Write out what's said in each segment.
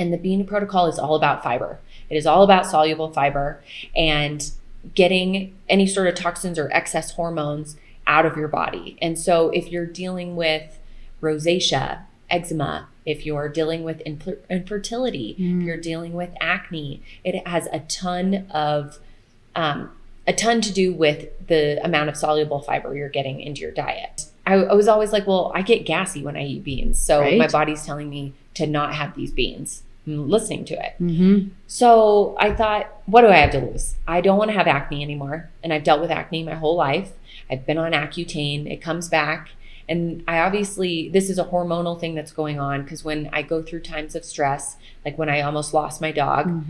And the bean protocol is all about fiber. It is all about soluble fiber and getting any sort of toxins or excess hormones out of your body. And so if you're dealing with rosacea, eczema, if you're dealing with infertility, if you're dealing with acne, it has a ton to do with the amount of soluble fiber you're getting into your diet. I was always like, well, I get gassy when I eat beans. So my body's telling me to not have these beans. I'm listening to it. So I thought, what do I have to lose? I don't want to have acne anymore. And I've dealt with acne my whole life. I've been on Accutane. It comes back. And this is a hormonal thing that's going on, because when I go through times of stress, like when I almost lost my dog,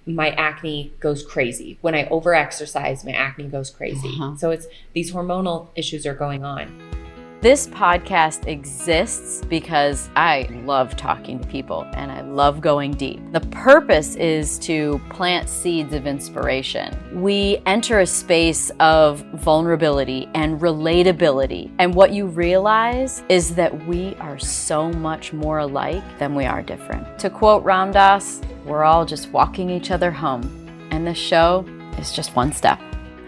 my acne goes crazy. When I overexercise, my acne goes crazy. So it's these hormonal issues are going on. This podcast exists because I love talking to people and I love going deep. The purpose is to plant seeds of inspiration. We enter a space of vulnerability and relatability. And what you realize is that we are so much more alike than we are different. To quote Ram Dass, we're all just walking each other home. And this show is just one step.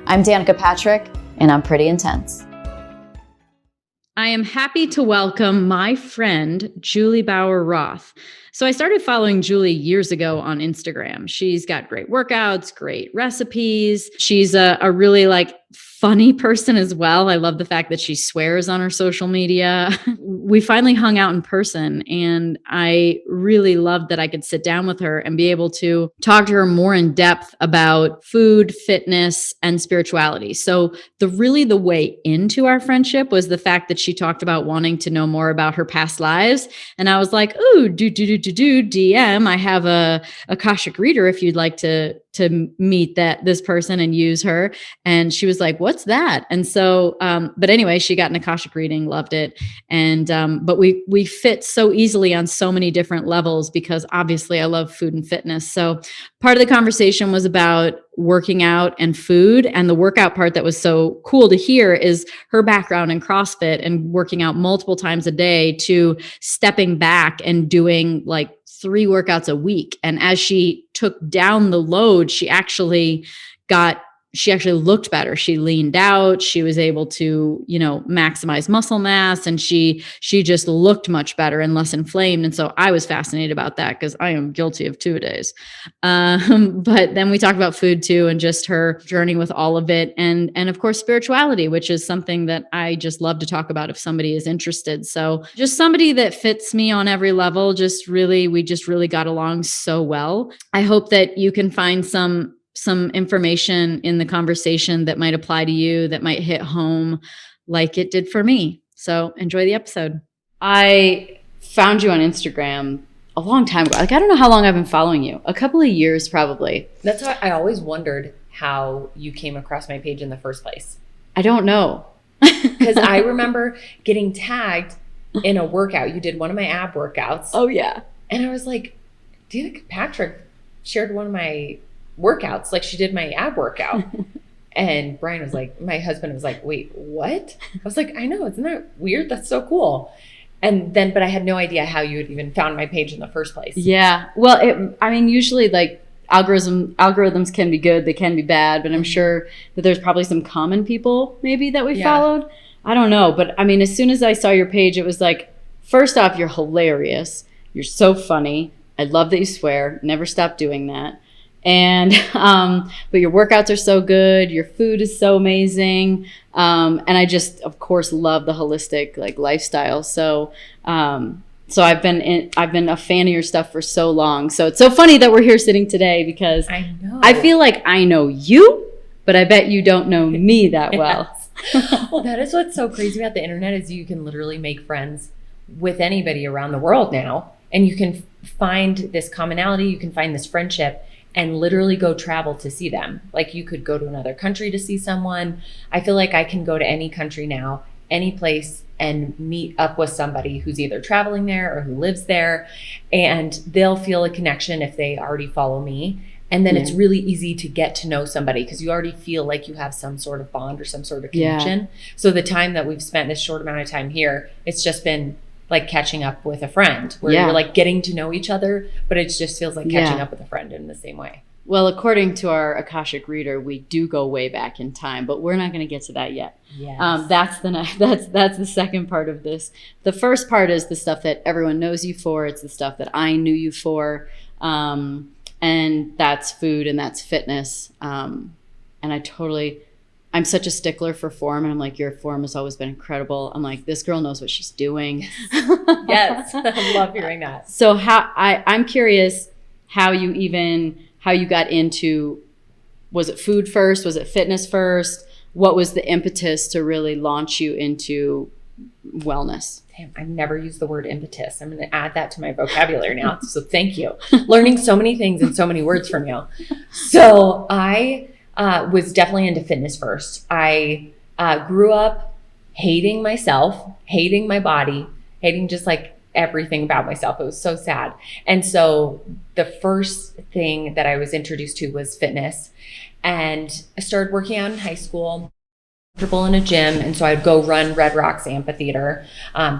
I'm Danica Patrick, and I'm pretty intense. I am happy to welcome my friend, Juli Bauer Roth. So I started following Juli years ago on Instagram. She's got great workouts, great recipes. She's a really funny person as well. I love the fact that she swears on her social media. We finally hung out in person, and I really loved that I could sit down with her and be able to talk to her more in depth about food, fitness, and spirituality. So the way into our friendship was the fact that she talked about wanting to know more about her past lives. And I was like, ooh, DM. I have a Akashic reader if you'd like to meet this person and use her. And she was like, what's that? And so, but anyway, she got an Akashic reading, loved it. And, but we fit so easily on so many different levels because obviously I love food and fitness. So part of the conversation was about working out and food. And the workout part that was so cool to hear is her background in CrossFit and working out multiple times a day to stepping back and doing 3 workouts a week. And as she took down the load, she actually looked better. She leaned out. She was able to, maximize muscle mass, and she just looked much better and less inflamed. And so I was fascinated about that because I am guilty of 2-a-days. But then we talked about food too, and just her journey with all of it. And of course, spirituality, which is something that I just love to talk about if somebody is interested. So just somebody that fits me on every level. We just really got along so well. I hope that you can find some information in the conversation that might apply to you, that might hit home like it did for me. So enjoy the episode. I found you on Instagram a long time ago. I don't know how long I've been following you. A couple of years, probably. That's why I always wondered how you came across my page in the first place. I don't know. Because I remember getting tagged in a workout. You did one of my ab workouts. Oh, yeah. And I was like, Danica Patrick shared one of my workouts, she did my ab workout. And Brian was like, my husband was like, wait, what? I was like, I know, isn't that weird? That's so cool. And then, but I had no idea how you had even found my page in the first place. Yeah. Well, usually algorithms can be good, they can be bad, but I'm sure that there's probably some common people maybe that we followed. I don't know. But as soon as I saw your page, it was like, first off, you're hilarious. You're so funny. I love that you swear. Never stop doing that. And, but your workouts are so good. Your food is so amazing. And I just, of course, love the holistic lifestyle. So I've been a fan of your stuff for so long. So it's so funny that we're here sitting today because I feel like I know you, but I bet you don't know me that well. Well, that is what's so crazy about the internet is you can literally make friends with anybody around the world now. And you can find this commonality. You can find this friendship and literally go travel to see them. You could go to another country to see someone. I feel like I can go to any country now, any place, and meet up with somebody who's either traveling there or who lives there. And they'll feel a connection if they already follow me. And then it's really easy to get to know somebody because you already feel like you have some sort of bond or some sort of connection. So the time that we've spent, this short amount of time here, it's just been like catching up with a friend where you're like getting to know each other, but it just feels like catching up with a friend in the same way. Well, according to our Akashic reader, we do go way back in time, but we're not going to get to that yet. Yes. That's the second part of this. The first part is the stuff that everyone knows you for. It's the stuff that I knew you for. And that's food and that's fitness. And I'm such a stickler for form. And I'm like, your form has always been incredible. I'm like, this girl knows what she's doing. Yes. I love hearing that. So I'm curious how you got into, was it food first? Was it fitness first? What was the impetus to really launch you into wellness? Damn, I've never used the word impetus. I'm going to add that to my vocabulary now. So thank you. Learning so many things and so many words from you. So I was definitely into fitness first. I grew up hating myself, hating my body, hating just like everything about myself. It was so sad. And so the first thing that I was introduced to was fitness. And I started working out in high school, comfortable in a gym. And so I'd go run Red Rocks Amphitheater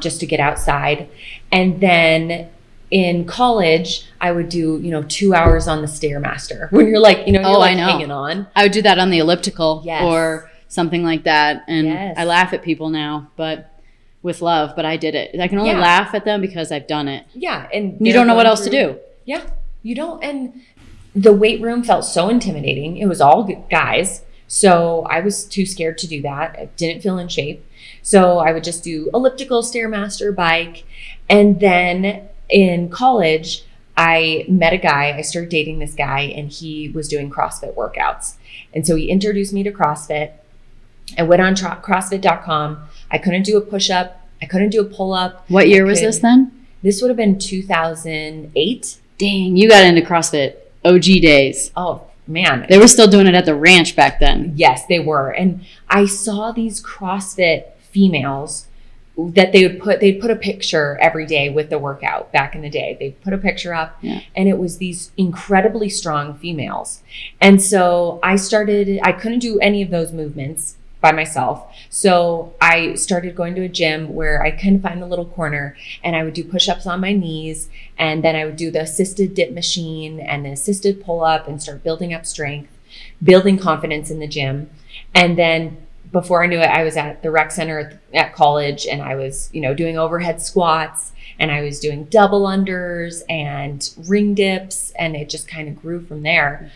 just to get outside. And then in college, I would do, 2 hours on the Stairmaster when you're like, you're like hanging on. I would do that on the elliptical or something like that. And I laugh at people now, but with love, but I did it. I can only laugh at them because I've done it. Yeah. And you don't know what else to do. Yeah. You don't. And the weight room felt so intimidating. It was all guys. So I was too scared to do that. I didn't feel in shape. So I would just do elliptical, Stairmaster, bike. And then in college, I met a guy. I started dating this guy and he was doing CrossFit workouts. And so he introduced me to CrossFit. I went on CrossFit.com. I couldn't do a push-up. I couldn't do a pull-up. What year was this then? This would have been 2008. Dang, you got into CrossFit OG days. Oh, man. They were still doing it at the ranch back then. Yes, they were. And I saw these CrossFit females that they'd put a picture every day with the workout back in the day. They'd put a picture up and it was these incredibly strong females. And so I couldn't do any of those movements by myself. So I started going to a gym where I kind of find a little corner and I would do push-ups on my knees. And then I would do the assisted dip machine and the assisted pull-up and start building up strength, building confidence in the gym. And then before I knew it, I was at the rec center at college and I was, doing overhead squats and I was doing double unders and ring dips, and it just kind of grew from there.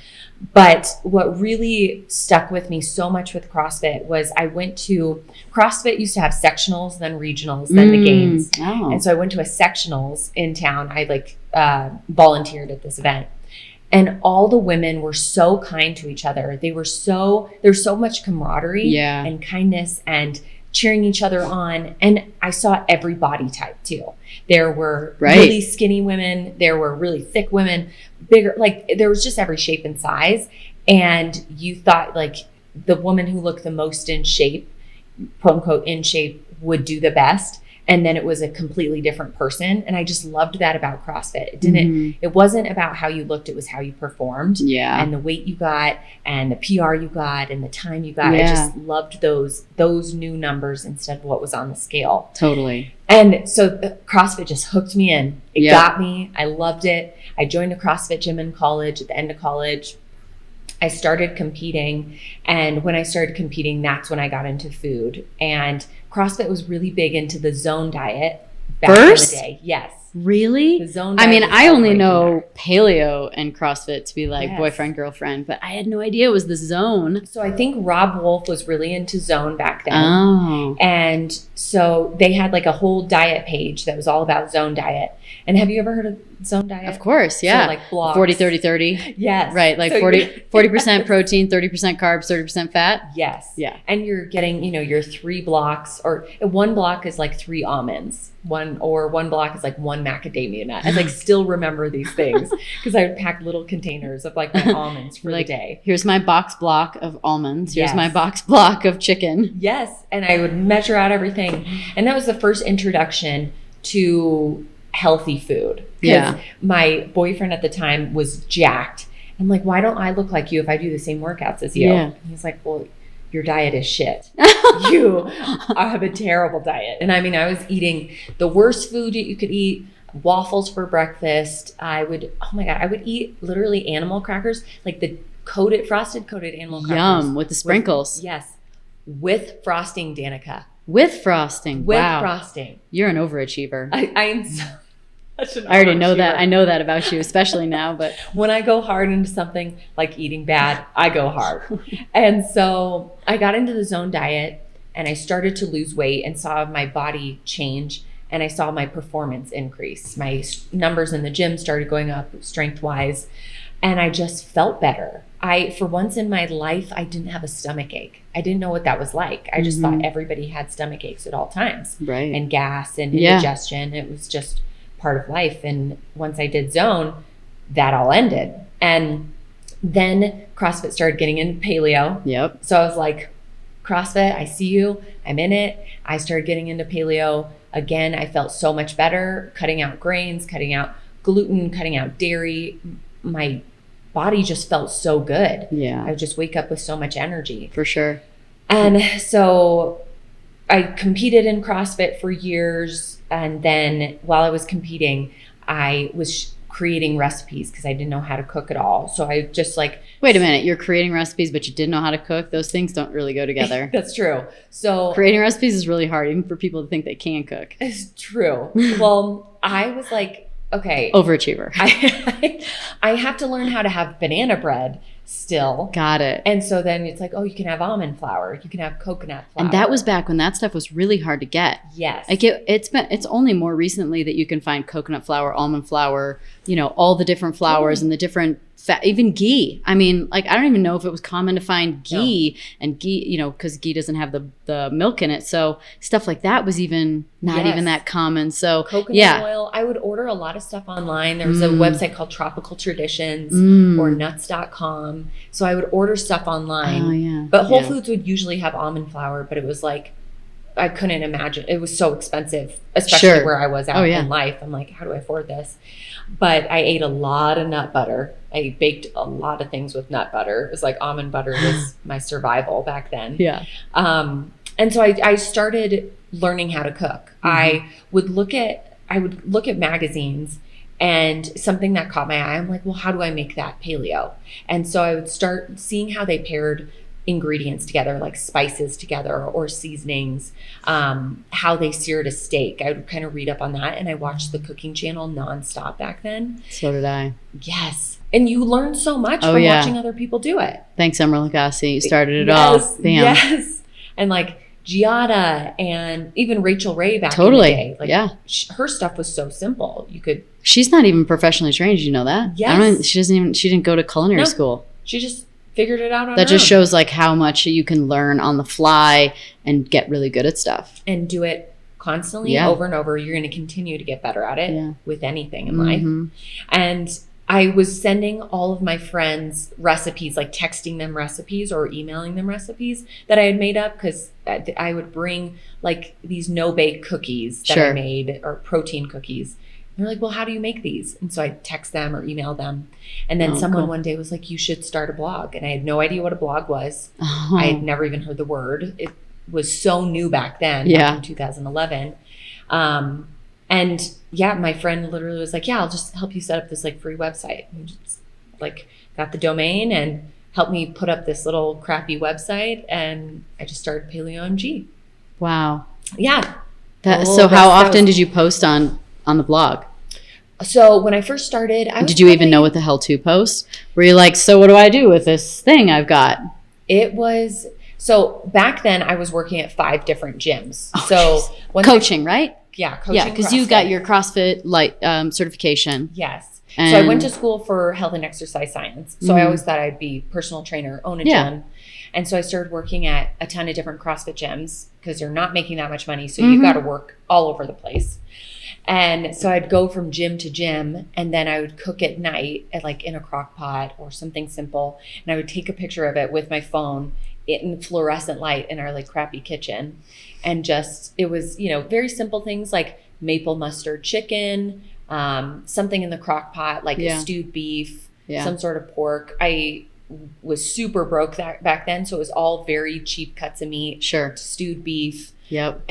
But what really stuck with me so much with CrossFit was CrossFit used to have sectionals, then regionals, then the games. Oh. And so I went to a sectionals in town. I volunteered at this event. And all the women were so kind to each other. There's so much camaraderie and kindness and cheering each other on. And I saw every body type too. There were really skinny women. There were really thick women, bigger, there was just every shape and size. And you thought the woman who looked the most in shape, quote unquote, in shape, would do the best. And then it was a completely different person. And I just loved that about CrossFit. It wasn't about how you looked, it was how you performed. Yeah. And the weight you got and the PR you got and the time you got. I just loved those new numbers instead of what was on the scale. Totally. And so CrossFit just hooked me in. It got me. I loved it. I joined a CrossFit gym in college. At the end of college, I started competing. And when I started competing, that's when I got into food. And CrossFit was really big into the zone diet back in the day. Yes. Really? The zone diet. I mean, I only know Paleo and CrossFit to be boyfriend, girlfriend, but I had no idea it was the zone. So I think Rob Wolf was really into zone back then. Oh. And so they had a whole diet page that was all about zone diet. And have you ever heard of zone diet? Of course, yeah. So blocks. 40, 30, 30. Yes. Right, 40% protein, 30% carbs, 30% fat. Yes. Yeah. And you're getting, your 3 blocks, or one block is 3 almonds. One block is 1 macadamia nut. I still remember these things because I would pack little containers of my almonds for the day. Here's my box block of almonds. Here's my box block of chicken. Yes. And I would measure out everything. And that was the first introduction to healthy food. Because my boyfriend at the time was jacked. I'm like, why don't I look like you if I do the same workouts as you? Yeah. And he's like, well, your diet is shit. You have a terrible diet. And I mean, I was eating the worst food that you could eat, waffles for breakfast. I would eat literally animal crackers, like the frosted coated animal crackers. Yum, with the sprinkles. Yes. With frosting, Danica. With frosting. With wow. frosting. You're an overachiever. I am such an I already know overachiever. that. I know that about you, especially now. But when I go hard into something like eating bad, I go hard. And so I got into the zone diet and I started to lose weight and saw my body change. And I saw my performance increase. My numbers in the gym started going up strength-wise. And I just felt better. For once in my life, I didn't have a stomach ache. I didn't know what that was like. I just thought everybody had stomach aches at all times. Right. And gas and indigestion. It was just part of life. And once I did zone, that all ended. And then CrossFit started getting into paleo. Yep. So I was like, CrossFit, I see you. I'm in it. I started getting into paleo. Again, I felt so much better, cutting out grains, cutting out gluten, cutting out dairy. My body just felt so good. Yeah. I would just wake up with so much energy. For sure. And so I competed in CrossFit for years. And then while I was competing, I was creating recipes because I didn't know how to cook at all. So I just like... Wait a minute. You're creating recipes, but you didn't know how to cook? Those things don't really go together. That's true. So creating recipes is really hard, even for people to think they can cook. It's true. Well, I was like, okay. Overachiever. I have to learn how to have banana bread still. Got it. And so then it's like, oh, you can have almond flour. You can have coconut flour. And that was back when that stuff was really hard to get. Yes. Like it's only more recently that you can find coconut flour, almond flour, all the different flours and the different fat, even ghee. I mean, like, I don't even know if it was common to find ghee and ghee, because ghee doesn't have the milk in it. So stuff like that was even not even that common. So coconut oil. I would order a lot of stuff online. There was a website called Tropical Traditions or nuts.com. So I would order stuff online. Oh, yeah. But Whole Foods would usually have almond flour, but it was like, I couldn't imagine. It was so expensive, especially where I was at in life. I'm like, how do I afford this? But I ate a lot of nut butter. I baked a lot of things with nut butter. It was like almond butter was my survival back then. Yeah. And so I started learning how to cook. I would look at magazines, and something that caught my eye, I'm like, well, how do I make that paleo? And so I would start seeing how they paired ingredients together, like spices together or seasonings, how they seared a steak. I would kind of read up on that, and I watched the cooking channel nonstop back then. So did I. Yes. And you learn so much from watching other people do it. Thanks, Emeril Lagasse. You started it all. Bam. Yes. And like Giada and even Rachel Ray back in the day. Like, her stuff was so simple. She's not even professionally trained. Did you know that? Yes. She didn't go to culinary school. She just figured it out on that her just own. Shows like how much you can learn on the fly and get really good at stuff and do it constantly over and over. You're going to continue to get better at it with anything in life. And I was sending all of my friends recipes, like texting them recipes or emailing them recipes that I had made up, because I would bring like these no-bake cookies that I made, or protein cookies. And they're like, well, how do you make these? And so I text them or email them. And then someone one day was like, you should start a blog. And I had no idea what a blog was. I had never even heard the word. It was so new back then, back in 2011. And my friend literally was like, I'll just help you set up this like free website. And just like got the domain and helped me put up this little crappy website. And I just started Paleo.Omg. Wow. Yeah. So how often did you post on the blog? So when I first started, did you even know what the hell to post? Were you like, so what do I do with this thing I've got? So back then I was working at 5 different gyms. Coaching, right? Yeah, coaching. Yeah, because you got your CrossFit certification. Yes. So I went to school for health and exercise science. So I always thought I'd be personal trainer, own a gym. And so I started working at a ton of different CrossFit gyms because they're not making that much money. So you got to work all over the place. And so I'd go from gym to gym, and then I would cook at night in a crock pot or something simple. And I would take a picture of it with my phone in fluorescent light in our crappy kitchen. And it was, very simple things like maple mustard chicken, something in the crock pot, a stewed beef, some sort of pork. I was super broke back then. So it was all very cheap cuts of meat. Sure. Stewed beef. Yep.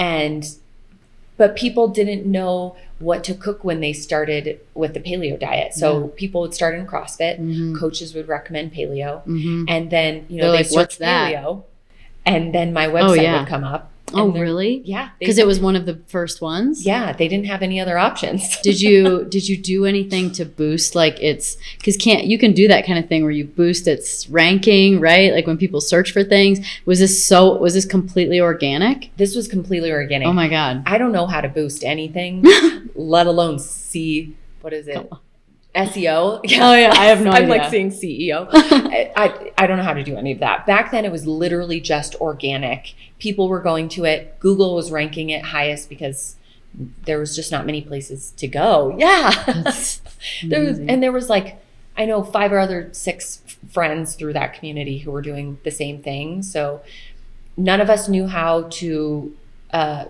But people didn't know what to cook when they started with the paleo diet. So people would start in CrossFit. Coaches would recommend paleo. And then, you know, they're they like, what's searched that? paleo. And then my website would come up. Oh, really? Yeah. Because it was one of the first ones? Yeah. They didn't have any other options. Did you do anything to boost like its, because you can do that kind of thing where you boost its ranking, right? Like when people search for things. Was this completely organic? This was completely organic. Oh my God. I don't know how to boost anything, let alone see, what is it? SEO. Yeah. Oh yeah, I have no idea. I'm like saying CEO. I don't know how to do any of that. Back then it was literally just organic. People were going to it. Google was ranking it highest because there was just not many places to go. Yeah. there was like, I know 5 or 6 friends through that community who were doing the same thing. So none of us knew how to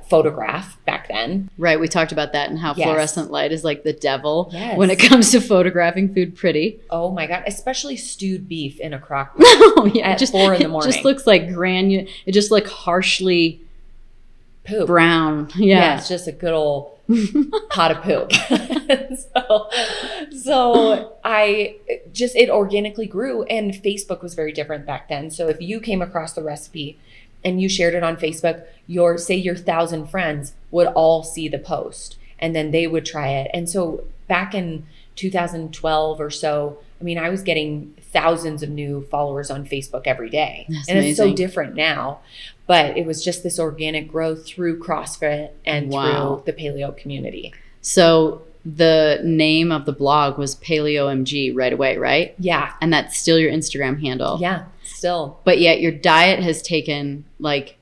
photograph back then. Right. We talked about that and how fluorescent light is like the devil when it comes to photographing food pretty. Oh my God. Especially stewed beef in a crock pot at 4 in the morning. It just looks like it just like harshly poop. Brown. Yeah. It's just a good old pot of poop. so it organically grew, and Facebook was very different back then. So if you came across the recipe and you shared it on Facebook, your 1,000 friends would all see the post, and then they would try it. And so back in 2012 or so, I mean, I was getting thousands of new followers on Facebook every day. That's and amazing. It's so different now, but it was just this organic growth through CrossFit and through the paleo community. So the name of the blog was Pale-O-m.g right away, right? Yeah. And that's still your Instagram handle. Yeah, still. But yet your diet has taken like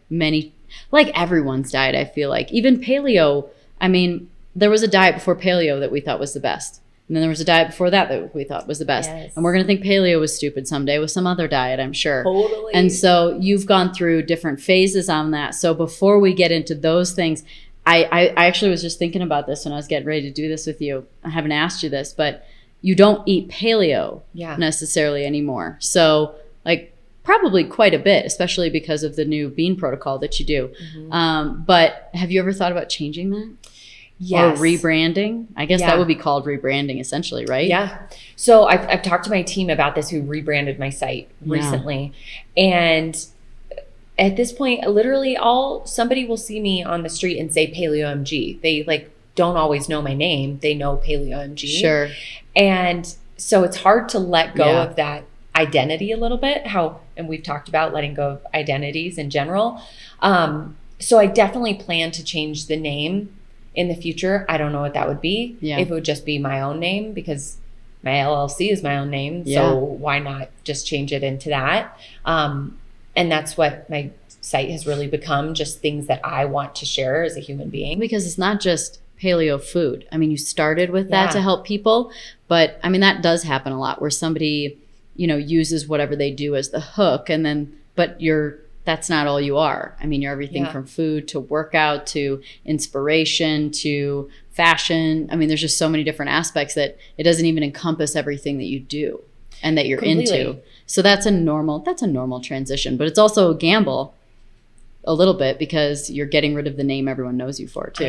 everyone's diet, I feel like. Even paleo, I mean, there was a diet before paleo that we thought was the best. And then there was a diet before that we thought was the best. Yes. And we're going to think paleo was stupid someday with some other diet, I'm sure. Totally. And so you've gone through different phases on that. So before we get into those things, I actually was just thinking about this when I was getting ready to do this with you. I haven't asked you this, but you don't eat paleo necessarily anymore. So like probably quite a bit, especially because of the new bean protocol that you do. But have you ever thought about changing that? Yes. Or rebranding? I guess that would be called rebranding essentially, right? Yeah. So I've talked to my team about this, who rebranded my site recently. And at this point, literally somebody will see me on the street and say Paleo Omg. They like don't always know my name. They know Paleo Omg. Sure. And so it's hard to let go of that identity a little bit, and we've talked about letting go of identities in general. So I definitely plan to change the name in the future. I don't know what that would be. Yeah. If it would just be my own name, because my LLC is my own name. Yeah. So why not just change it into that? And that's what my site has really become, just things that I want to share as a human being. Because it's not just paleo food. I mean, you started with that to help people, but I mean, that does happen a lot where somebody, uses whatever they do as the hook, and then, that's not all you are. I mean, you're everything from food to workout to inspiration to fashion. I mean, there's just so many different aspects that it doesn't even encompass everything that you do and that you're into. So that's a normal transition, but it's also a gamble a little bit because you're getting rid of the name everyone knows you for too.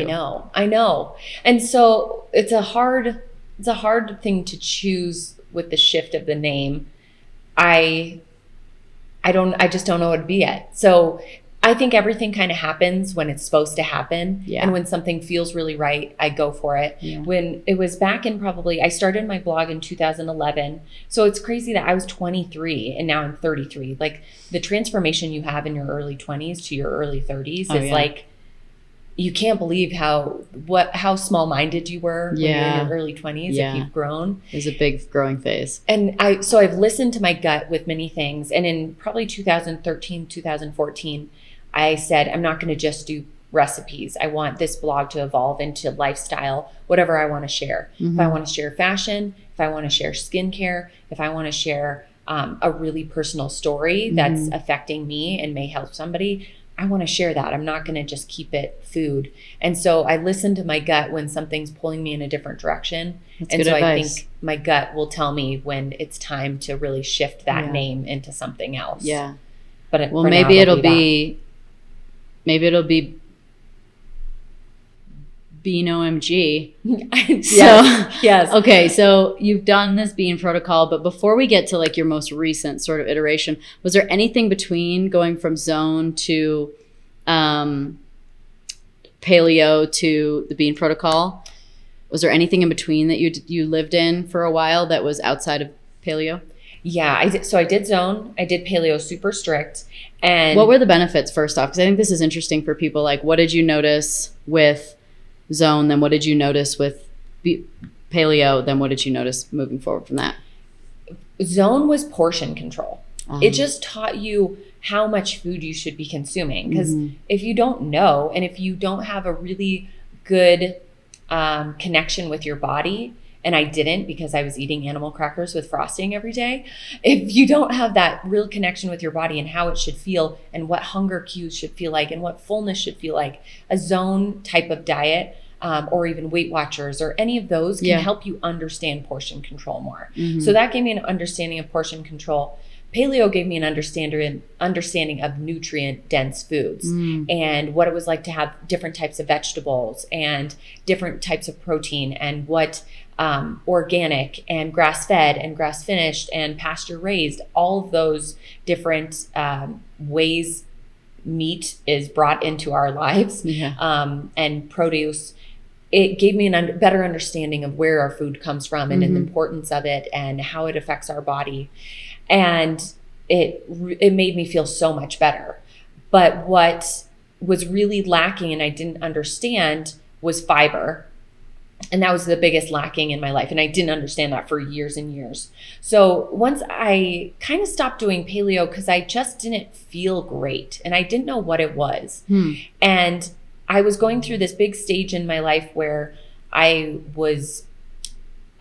I know. And so it's a hard thing to choose with the shift of the name. I just don't know what it'd be yet. So I think everything kind of happens when it's supposed to happen. Yeah. And when something feels really right, I go for it. Yeah. When it was back in I started my blog in 2011. So it's crazy that I was 23 and now I'm 33. Like the transformation you have in your early 20s to your early 30s is like, you can't believe how small-minded you were when you're in your early 20s if you've grown. It was a big growing phase. And I've listened to my gut with many things. And in probably 2013, 2014, I said, I'm not going to just do recipes. I want this blog to evolve into lifestyle, whatever I want to share. Mm-hmm. If I want to share fashion, if I want to share skincare, if I want to share a really personal story that's affecting me and may help somebody, I want to share that. I'm not going to just keep it food. And so I listen to my gut when something's pulling me in a different direction. That's and good so advice. I think my gut will tell me when it's time to really shift that name into something else. Yeah. But maybe it'll be Bean-O-M-G. Yes. Okay, so you've done this Bean protocol, but before we get to like your most recent sort of iteration, was there anything between going from zone to paleo to the Bean protocol? Was there anything in between that you lived in for a while that was outside of paleo? Yeah, I did zone. I did paleo super strict. And what were the benefits first off? Because I think this is interesting for people. Like, what did you notice with zone? Then what did you notice with paleo? Then what did you notice moving forward from that? Zone was portion control. It just taught you how much food you should be consuming. Because if you don't know, and if you don't have a really good connection with your body, and I didn't because I was eating animal crackers with frosting every day. If you don't have that real connection with your body and how it should feel and what hunger cues should feel like and what fullness should feel like, a zone type of diet or even Weight Watchers or any of those can help you understand portion control more. So that gave me an understanding of portion control. Paleo gave me an understanding of nutrient dense foods and what it was like to have different types of vegetables and different types of protein and what organic and grass-fed and grass-finished and pasture-raised, all of those different ways meat is brought into our lives and produce. It gave me a better understanding of where our food comes from and the importance of it and how it affects our body. And it made me feel so much better. But what was really lacking and I didn't understand was fiber. And that was the biggest lacking in my life. And I didn't understand that for years and years. So once I kind of stopped doing paleo because I just didn't feel great and I didn't know what it was. And I was going through this big stage in my life where I was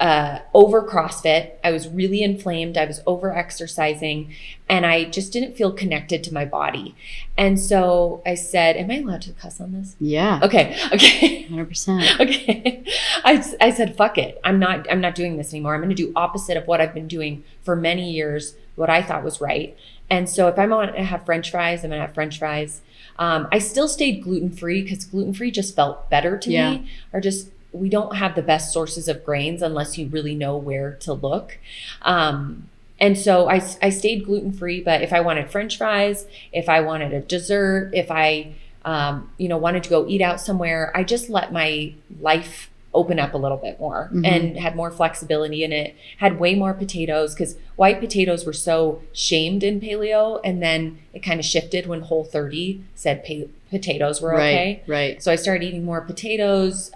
over CrossFit. I was really inflamed. I was over exercising and I just didn't feel connected to my body. And so I said, am I allowed to cuss on this? Yeah. Okay. 100%. Okay. I said, fuck it. I'm not doing this anymore. I'm going to do opposite of what I've been doing for many years, what I thought was right. And so if I'm going to have French fries, I'm going to have French fries. I still stayed gluten-free because gluten-free just felt better to me, or just, we don't have the best sources of grains unless you really know where to look. And so I stayed gluten-free, but if I wanted French fries, if I wanted a dessert, if I, wanted to go eat out somewhere, I just let my life open up a little bit more and had more flexibility in it, had way more potatoes because white potatoes were so shamed in paleo. And then it kind of shifted when Whole30 said potatoes were okay. Right. So I started eating more potatoes.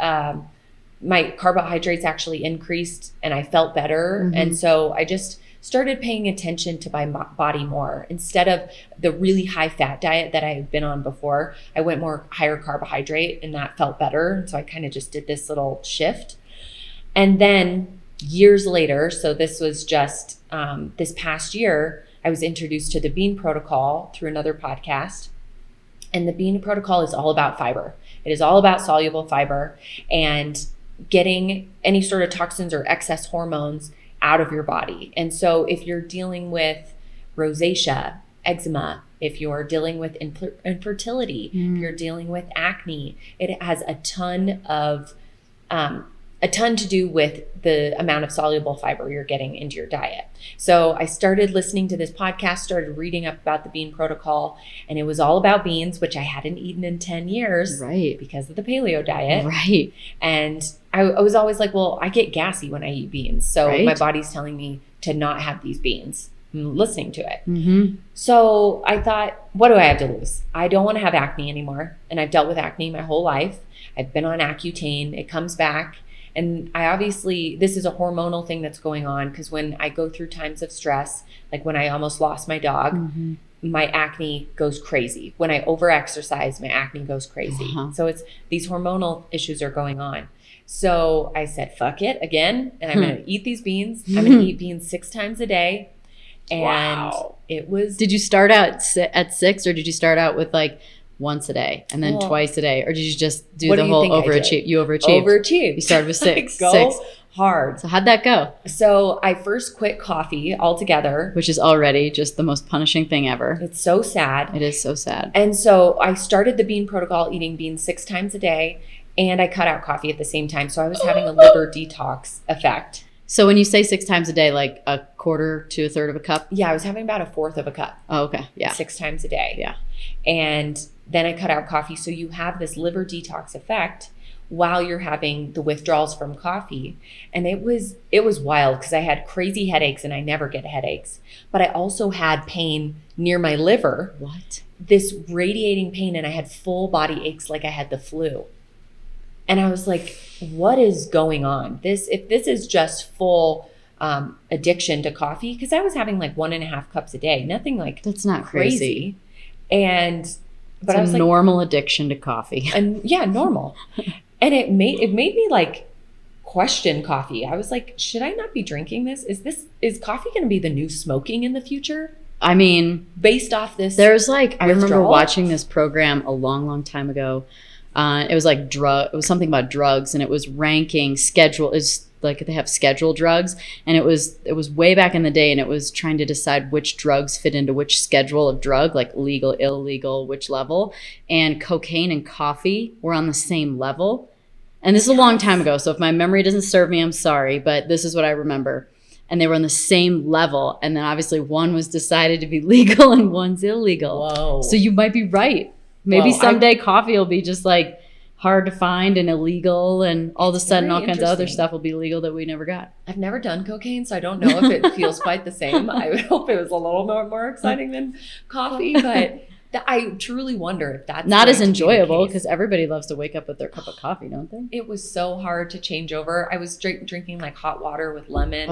My carbohydrates actually increased and I felt better. And so I just started paying attention to my body more. Instead of the really high fat diet that I had been on before, I went more higher carbohydrate and that felt better. And so I kind of just did this little shift. And then years later, so this was just this past year, I was introduced to the Bean Protocol through another podcast. And the Bean Protocol is all about fiber. It is all about soluble fiber and getting any sort of toxins or excess hormones out of your body. And so if you're dealing with rosacea, eczema, if you're dealing with infertility, if you're dealing with acne, it has a ton to do with the amount of soluble fiber you're getting into your diet. So I started listening to this podcast, started reading up about the Bean Protocol, and it was all about beans, which I hadn't eaten in 10 years because of the paleo diet. Right. And I was always like, well, I get gassy when I eat beans. So my body's telling me to not have these beans. I'm listening to it. So I thought, what do I have to lose? I don't want to have acne anymore. And I've dealt with acne my whole life. I've been on Accutane. It comes back. And this is a hormonal thing that's going on because when I go through times of stress, like when I almost lost my dog, my acne goes crazy. When I overexercise, my acne goes crazy. So it's these hormonal issues are going on. So I said, fuck it again. And I'm going to eat these beans. I'm going to eat beans 6 times a day. And it was... Did you start out at 6 or did you start out with like once a day and then twice a day? Or did you just do What the do you whole think I overachieve? did? You overachieved. Overachieved. You started with 6. Go 6. hard. So how'd that go? So I first quit coffee altogether. Which is already just the most punishing thing ever. It's so sad. It is so sad. And so I started the bean protocol, eating beans 6 times a day, and I cut out coffee at the same time. So I was having a liver detox effect. So when you say 6 times a day, like a quarter to a third of a cup? Yeah, I was having about a fourth of a cup. Oh, okay. Yeah. 6 times a day. Yeah. And then I cut out coffee. So you have this liver detox effect while you're having the withdrawals from coffee. And it was wild because I had crazy headaches, and I never get headaches. But I also had pain near my liver. What? This radiating pain, and I had full body aches like I had the flu. And I was like, what is going on? If this is just full addiction to coffee, because I was having like 1.5 cups a day, nothing like that's not crazy. But I was like, normal addiction to coffee. And yeah, normal. And it made me like question coffee. I was like, should I not be drinking this? Is coffee going to be the new smoking in the future? I mean, based off this, there's like, withdrawal? I remember watching this program a long, long time ago. It was like it was something about drugs, and it was ranking is like they have schedule drugs, and it was way back in the day, and it was trying to decide which drugs fit into which schedule of drug, like legal, illegal, which level. And cocaine and coffee were on the same level. And this is a long time ago, so if my memory doesn't serve me, I'm sorry, but this is what I remember. And they were on the same level, and then obviously one was decided to be legal and one's illegal. Whoa. So you might be right. Maybe someday coffee will be just like hard to find and illegal, and all of a sudden all kinds of other stuff will be legal that we never got. I've never done cocaine, so I don't know if it feels quite the same. I would hope it was a little more exciting than coffee, but I truly wonder if that's not as enjoyable, because everybody loves to wake up with their cup of coffee, don't they? It was so hard to change over. I was drinking like hot water with lemon.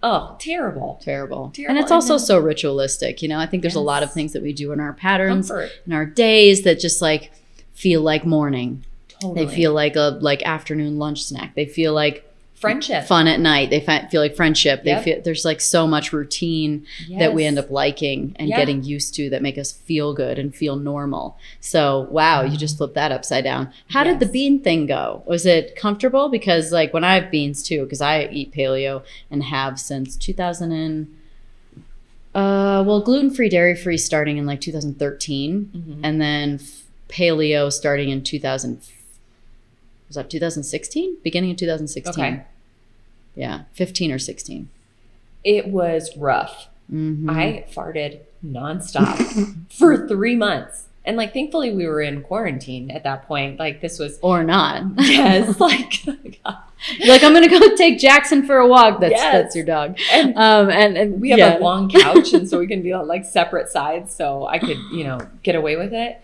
Oh, terrible. And it's also so ritualistic. I think there's a lot of things that we do in our patterns, comfort in our days, that just like feel like morning. Totally. They feel like a afternoon lunch snack. They feel like friendship, fun at night. They feel like friendship. Yep. They feel there's like so much routine that we end up liking and getting used to, that make us feel good and feel normal. So wow, you just flipped that upside down. How did the bean thing go? Was it comfortable? Because like when I have beans too, because I eat paleo and have since 2000 gluten-free, dairy-free starting in like 2013, and then paleo starting in 2016? Beginning of 2016. Okay. Yeah, 15 or 16. It was rough. Mm-hmm. I farted nonstop for 3 months. And like, thankfully we were in quarantine at that point. Like this was. Or not. Yes. Like, you're like, I'm going to go take Jackson for a walk. That's your dog. And we have a long couch. And so we can be on like separate sides. So I could, get away with it.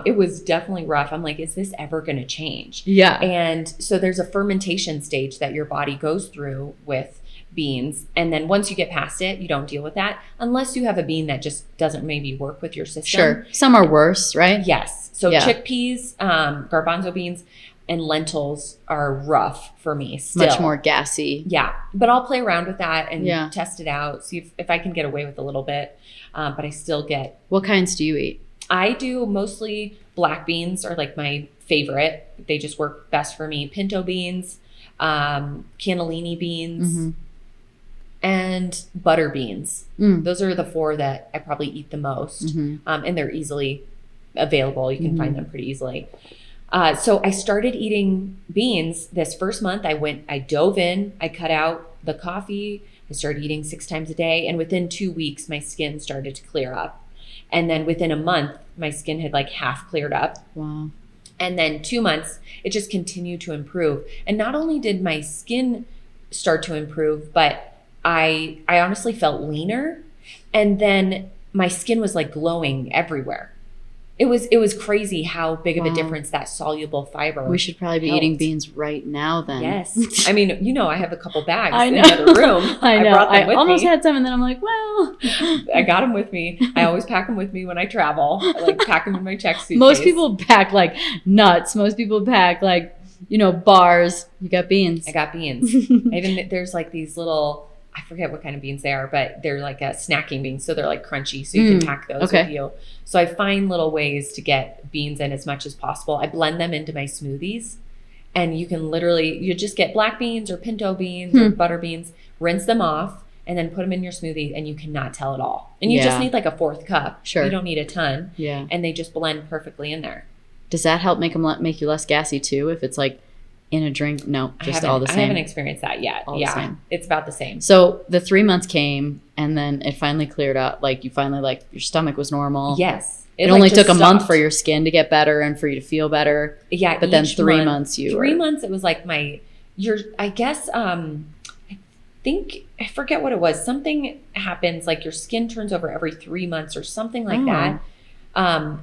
It was definitely rough. I'm like, is this ever going to change? Yeah. And so there's a fermentation stage that your body goes through with beans. And then once you get past it, you don't deal with that unless you have a bean that just doesn't maybe work with your system. Sure. Some are worse, right? Yes. So chickpeas, garbanzo beans, and lentils are rough for me still. Much more gassy. Yeah. But I'll play around with that and test it out, see if I can get away with a little bit. But I still get. What kinds do you eat? I do mostly black beans are like my favorite. They just work best for me. Pinto beans, cannellini beans, and butter beans. Those are the 4 that I probably eat the most. And they're easily available. You can find them pretty easily. So I started eating beans this first month. I dove in, I cut out the coffee. I started eating 6 times a day. And within 2 weeks, my skin started to clear up. And then within a month, my skin had like half cleared up. Wow. And then 2 months, it just continued to improve. And not only did my skin start to improve, but I honestly felt leaner. And then my skin was like glowing everywhere. It was crazy how big of a difference that soluble fiber. We should probably be eating beans right now then. Yes. I mean, I have a couple bags in the other room. I know. I brought them with almost me. had some, and then I'm like, well. I got them with me. I always pack them with me when I travel. I like pack them in my check suitcase. Most people pack like nuts. Most people pack like, bars. You got beans. I got beans. There's like these little, I forget what kind of beans they are, but they're like a snacking beans. So they're like crunchy. So you can pack those with you. So I find little ways to get beans in as much as possible. I blend them into my smoothies, and you can literally, you just get black beans or pinto beans or butter beans, rinse them off, and then put them in your smoothie, and you cannot tell at all. And you just need like a 4th cup. Sure. You don't need a ton. Yeah. And they just blend perfectly in there. Does that help make you less gassy too? If it's like in a drink? No, just all the same. I haven't experienced that yet. It's about the same. So the 3 months came, and then it finally cleared up. Like you finally, like your stomach was normal. Yes. It only took a month for your skin to get better and for you to feel better. Yeah. But then 3 months 3 months, it was like I forget what it was. Something happens, like your skin turns over every 3 months or something like that.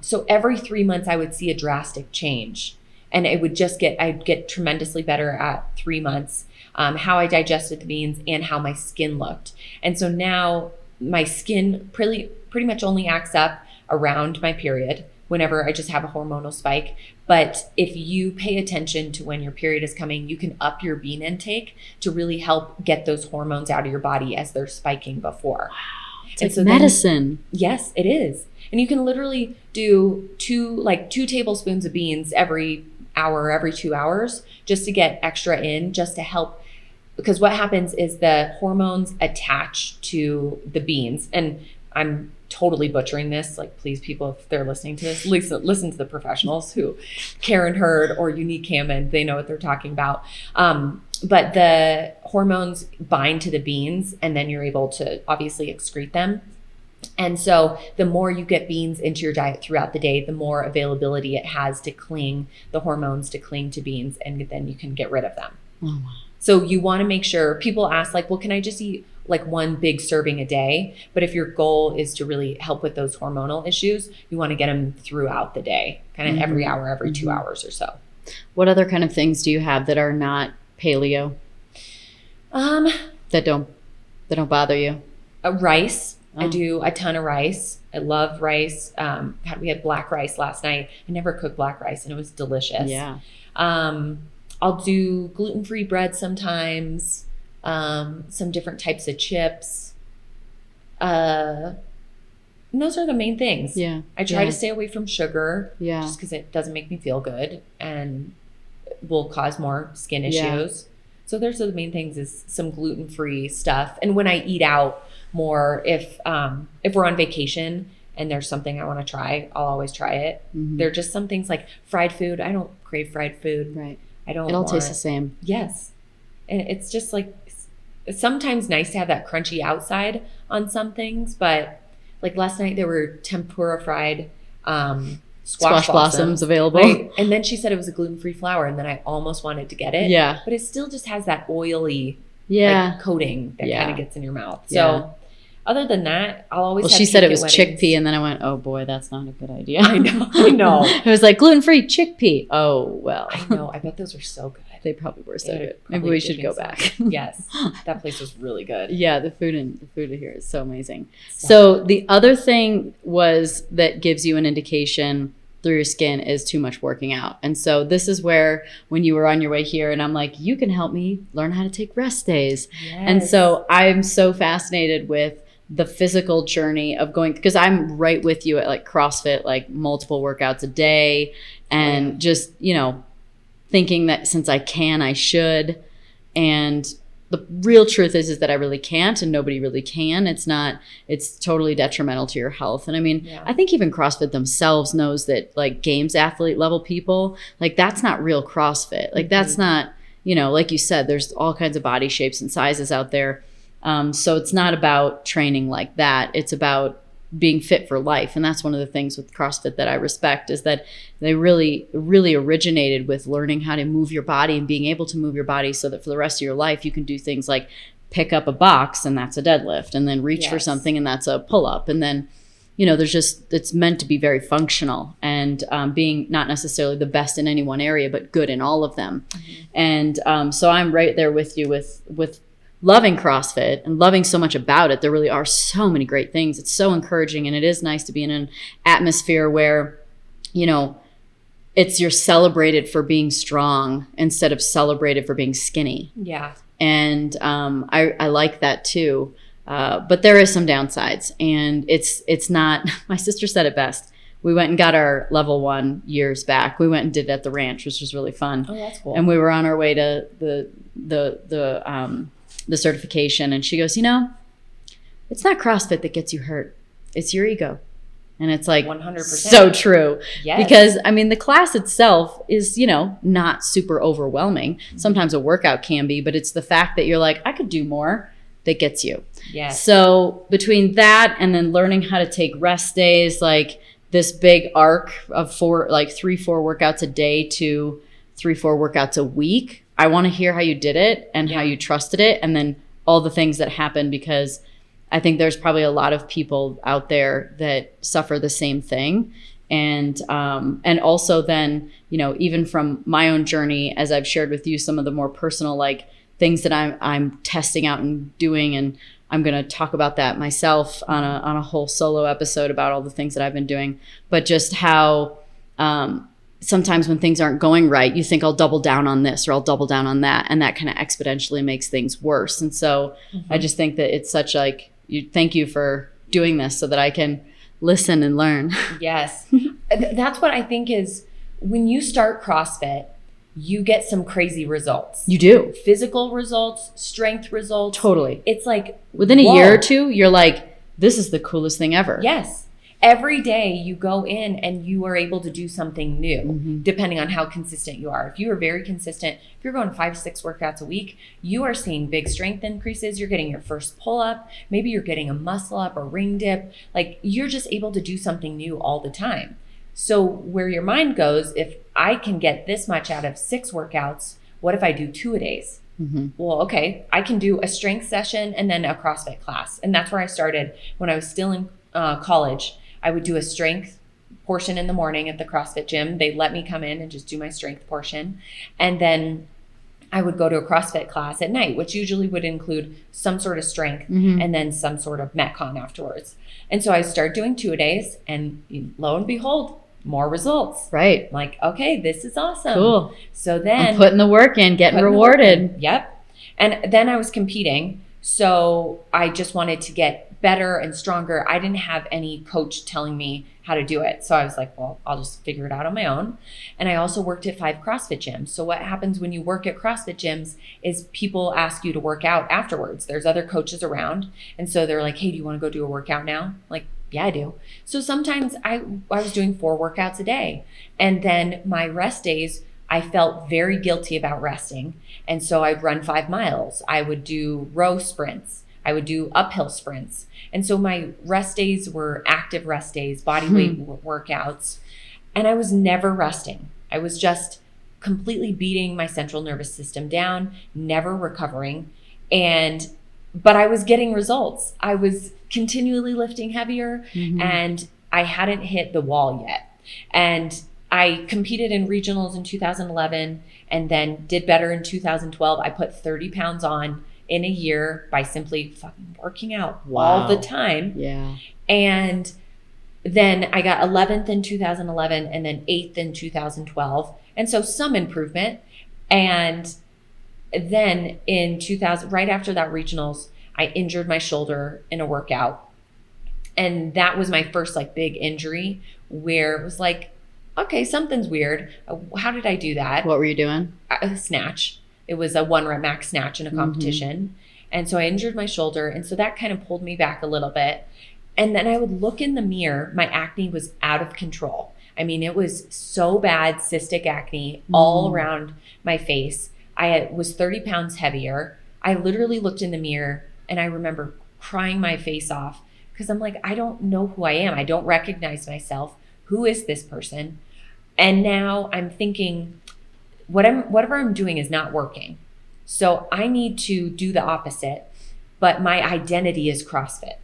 So every 3 months I would see a drastic change, and it would I'd get tremendously better at 3 months, how I digested the beans and how my skin looked. And so now my skin pretty much only acts up around my period whenever I just have a hormonal spike. But if you pay attention to when your period is coming, you can up your bean intake to really help get those hormones out of your body as they're spiking before. Wow. It's like medicine. Yes, it is. And you can literally do 2 tablespoons of beans every hour, every 2 hours, just to get extra in, just to help. Because what happens is the hormones attach to the beans. And I'm totally butchering this. Like, please, people, if they're listening to this, listen to the professionals who Karen Hurd or Unique Hammond, they know what they're talking about. But the hormones bind to the beans, and then you're able to obviously excrete them. And so the more you get beans into your diet throughout the day, the more availability it has to the hormones to cling to beans, and then you can get rid of them. Oh, wow. So you want to make sure, people ask like, well, can I just eat like 1 big serving a day? But if your goal is to really help with those hormonal issues, you want to get them throughout the day, kind of every hour, every 2 hours or so. What other kind of things do you have that are not paleo? That don't bother you? Rice. I do a ton of rice. I love rice. We had black rice last night. I never cooked black rice, and it was delicious. Yeah. I'll do gluten-free bread sometimes. Some different types of chips. And those are the main things. Yeah. I try to stay away from sugar. Yeah. Just because it doesn't make me feel good and will cause more skin issues. Yeah. So those are the main things, is some gluten-free stuff. And when I eat out more, if we're on vacation and there's something I want to try, I'll always try it. There are just some things like fried food. I don't crave fried food. Right. It all tastes the same. Yes. And it's just like, it's sometimes nice to have that crunchy outside on some things, but like last night there were tempura fried squash blossoms available. Right? And then she said it was a gluten-free flour, and then I almost wanted to get it. Yeah. But it still just has that oily coating that kind of gets in your mouth. So other than that, I'll always have she said it was chickpea, and then I went, oh boy, that's not a good idea. I know. It was like gluten-free chickpea. Oh, well. I know. I bet those were so good. They probably were so good. Maybe we should go back. Yes. That place was really good. Yeah, the food here is so amazing. So the other thing was that gives you an indication through your skin is too much working out. And so this is where, when you were on your way here, and I'm like, you can help me learn how to take rest days. Yes. And so I'm so fascinated with the physical journey of going, because I'm right with you at like CrossFit, like multiple workouts a day, and just, thinking that since I can, I should. And the real truth is that I really can't, and nobody really can. It's totally detrimental to your health. And I mean, I think even CrossFit themselves knows that, like, games athlete level people, like, that's not real CrossFit. Like, that's not, like you said, there's all kinds of body shapes and sizes out there. So it's not about training like that. It's about being fit for life. And that's one of the things with CrossFit that I respect, is that they really, really originated with learning how to move your body and being able to move your body so that for the rest of your life, you can do things like pick up a box, and that's a deadlift, and then reach for something, and that's a pull-up. And then, it's meant to be very functional, and being not necessarily the best in any one area, but good in all of them. And so I'm right there with you with loving CrossFit and loving so much about it. There really are so many great things. It's so encouraging, and it is nice to be in an atmosphere where, you're celebrated for being strong instead of celebrated for being skinny. Yeah. And I like that too. But there is some downsides, and it's not, my sister said it best. We went and got our level 1 years back. We went and did it at the ranch, which was really fun. Oh, that's cool. And we were on our way to the certification, and she goes, it's not CrossFit that gets you hurt. It's your ego. And it's like 100%. So true. Yes. Because the class itself is, not super overwhelming. Sometimes a workout can be, but it's the fact that you're like, I could do more, that gets you. Yes. So between that and then learning how to take rest days, like this big arc of 3-4 workouts a day to 3-4 workouts a week, I want to hear how you did it and how you trusted it, and then all the things that happened, because I think there's probably a lot of people out there that suffer the same thing. And also then, even from my own journey, as I've shared with you some of the more personal, like things that I'm testing out and doing, and I'm going to talk about that myself on a whole solo episode about all the things that I've been doing, but just how, sometimes when things aren't going right, you think I'll double down on this or I'll double down on that. And that kind of exponentially makes things worse. And so I just think that it's such thank you for doing this so that I can listen and learn. Yes. That's what I think is, when you start CrossFit, you get some crazy results. You do. Physical results, strength results. Totally. It's like, within a year or two, you're like, this is the coolest thing ever. Yes. Every day you go in and you are able to do something new, depending on how consistent you are. If you are very consistent, if you're going 5-6 workouts a week, you are seeing big strength increases. You're getting your first pull up. Maybe you're getting a muscle up or ring dip. Like, you're just able to do something new all the time. So where your mind goes, if I can get this much out of 6 workouts, what if I do 2 a days? Well, okay, I can do a strength session and then a CrossFit class. And that's where I started when I was still in college. I would do a strength portion in the morning at the CrossFit gym. They let me come in and just do my strength portion. And then I would go to a CrossFit class at night, which usually would include some sort of strength and then some sort of Metcon afterwards. And so I started doing 2 a days, and lo and behold, more results. Right. I'm like, okay, this is awesome. Cool. So then I'm putting the work in, getting rewarded. Yep. And then I was competing. So I just wanted to get better and stronger. I didn't have any coach telling me how to do it. So I was like, well, I'll just figure it out on my own. And I also worked at 5 CrossFit gyms. So what happens when you work at CrossFit gyms is people ask you to work out afterwards. There's other coaches around. And so they're like, hey, do you want to go do a workout now? I'm like, yeah, I do. So sometimes I was doing 4 workouts a day. And then my rest days, I felt very guilty about resting. And so I'd run 5 miles. I would do row sprints. I would do uphill sprints. And so my rest days were active rest days, body weight workouts. And I was never resting. I was just completely beating my central nervous system down, never recovering. But I was getting results. I was continually lifting heavier, and I hadn't hit the wall yet. And I competed in regionals in 2011 and then did better in 2012. I put 30 pounds on in a year by simply fucking working out all the time. Yeah. And then I got 11th in 2011 and then 8th in 2012. And so some improvement. And then in 2000, right after that regionals, I injured my shoulder in a workout. And that was my first big injury, where it was like, okay, something's weird. How did I do that? What were you doing? A snatch. It was a 1 rep max snatch in a competition. And so I injured my shoulder. And so that kind of pulled me back a little bit. And then I would look in the mirror. My acne was out of control. I mean, it was so bad, cystic acne all around my face. I was 30 pounds heavier. I literally looked in the mirror and I remember crying my face off because I'm like, I don't know who I am. I don't recognize myself. Who is this person? And now I'm thinking, whatever I'm doing is not working. So I need to do the opposite. But my identity is CrossFit.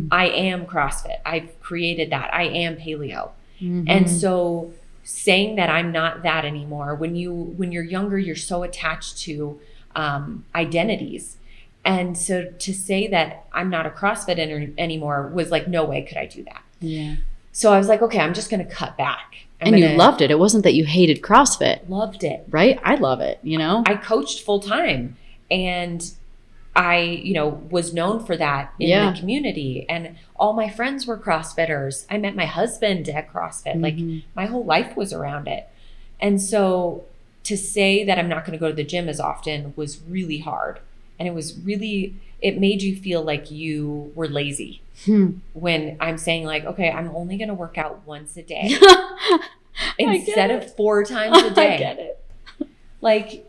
I am CrossFit. I've created that. I am Paleo. And so saying that I'm not that anymore, when you're younger, you're so attached to identities. And so to say that I'm not a CrossFit anymore was like, no way could I do that. Yeah. So I was like, okay, I'm just going to cut back. And you loved it. It wasn't that you hated CrossFit. Loved it. Right? I love it, I coached full time. And I, was known for that in the community, and all my friends were CrossFitters. I met my husband at CrossFit. Like my whole life was around it. And so to say that I'm not going to go to the gym as often was really hard. And it made you feel like you were lazy when I'm saying like, okay, I'm only going to work out once a day instead of 4 times a day. I get it. Like,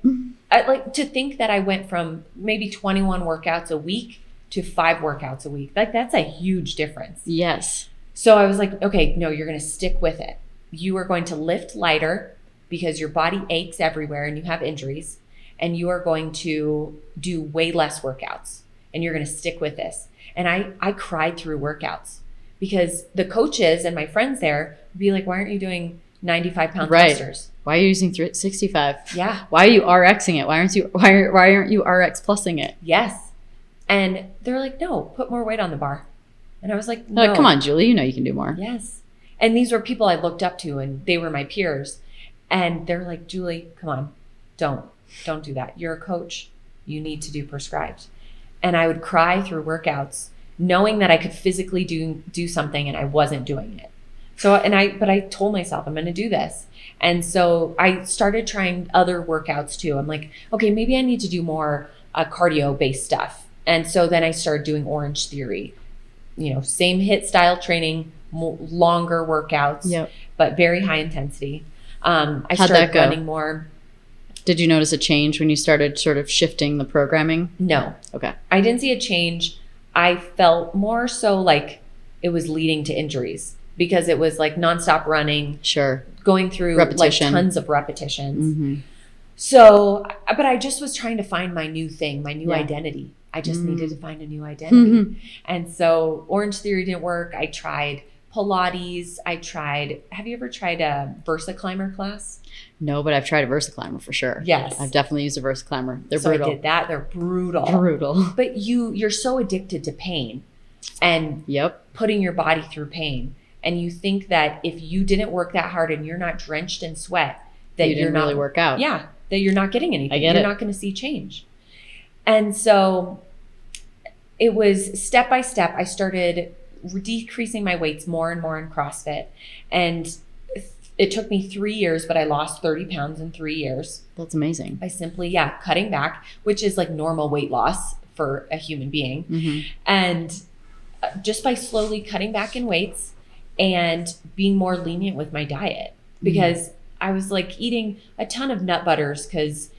I like to think that I went from maybe 21 workouts a week to 5 workouts a week. Like that's a huge difference. Yes. So I was like, okay, no, you're going to stick with it. You are going to lift lighter because your body aches everywhere and you have injuries, and you are going to do way less workouts, and you're going to stick with this. And I cried through workouts because the coaches and my friends there would be like, why aren't you doing 95-pound thrusters? Why are you using 65? Yeah. Why are you RXing it? Why aren't you RX plusing it? Yes. And they're like, no, put more weight on the bar. And I was like, no. Like, come on, Julie, you know you can do more. Yes. And these were people I looked up to, and they were my peers. And they're like, Julie, come on, don't do that. You're a coach. You need to do prescribed. And I would cry through workouts knowing that I could physically do something, and I wasn't doing it. But I told myself I'm going to do this. And so I started trying other workouts too. I'm like, okay, maybe I need to do more cardio based stuff. And so then I started doing Orange Theory, same HIIT style training, longer workouts, but very high intensity. I started running more. Did you notice a change when you started sort of shifting the programming? No. Okay. I didn't see a change. I felt more so like it was leading to injuries because it was like nonstop running. Sure. Going through repetition. Like tons of repetitions. So, but I just was trying to find my new thing, my new identity. I just needed to find a new identity. And so Orange Theory didn't work. I tried Pilates. Have you ever tried a Versa Climber class? No, but I've tried a Versa Climber for sure. Yes. I've definitely used a Versa Climber. They're so brutal. I did that. They're brutal. Brutal. But you're so addicted to pain and putting your body through pain. And you think that if you didn't work that hard and you're not drenched in sweat, that you didn't really work out. Yeah, that you're not getting anything. You're not going to see change. And so it was step by step. I started decreasing my weights more and more in CrossFit. And it took me 3 years, but I lost 30 pounds in 3 years. That's amazing. By simply, cutting back, which is like normal weight loss for a human being. And just by slowly cutting back in weights and being more lenient with my diet, because I was like eating a ton of nut butters because,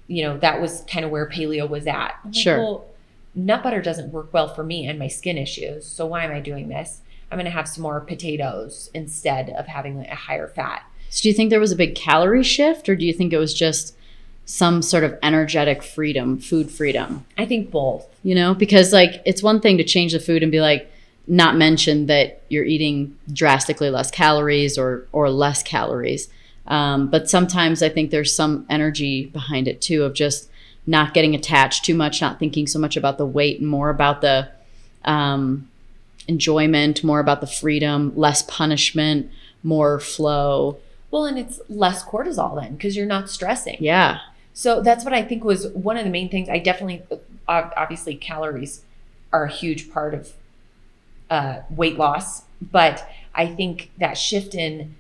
that was kind of where paleo was at. I'm sure. Like, well, nut butter doesn't work well for me and my skin issues. So why am I doing this? I'm going to have some more potatoes instead of having a higher fat. So do you think there was a big calorie shift, or do you think it was just some sort of energetic freedom, food freedom? I think both. Because like it's one thing to change the food and be like, not mention that you're eating drastically less calories or less calories. But sometimes I think there's some energy behind it too, of just not getting attached too much, not thinking so much about the weight and more about the enjoyment, more about the freedom, less punishment, more flow. Well, and it's less cortisol then because you're not stressing. Yeah. So that's what I think was one of the main things. I definitely, obviously calories are a huge part of weight loss, but I think that shift in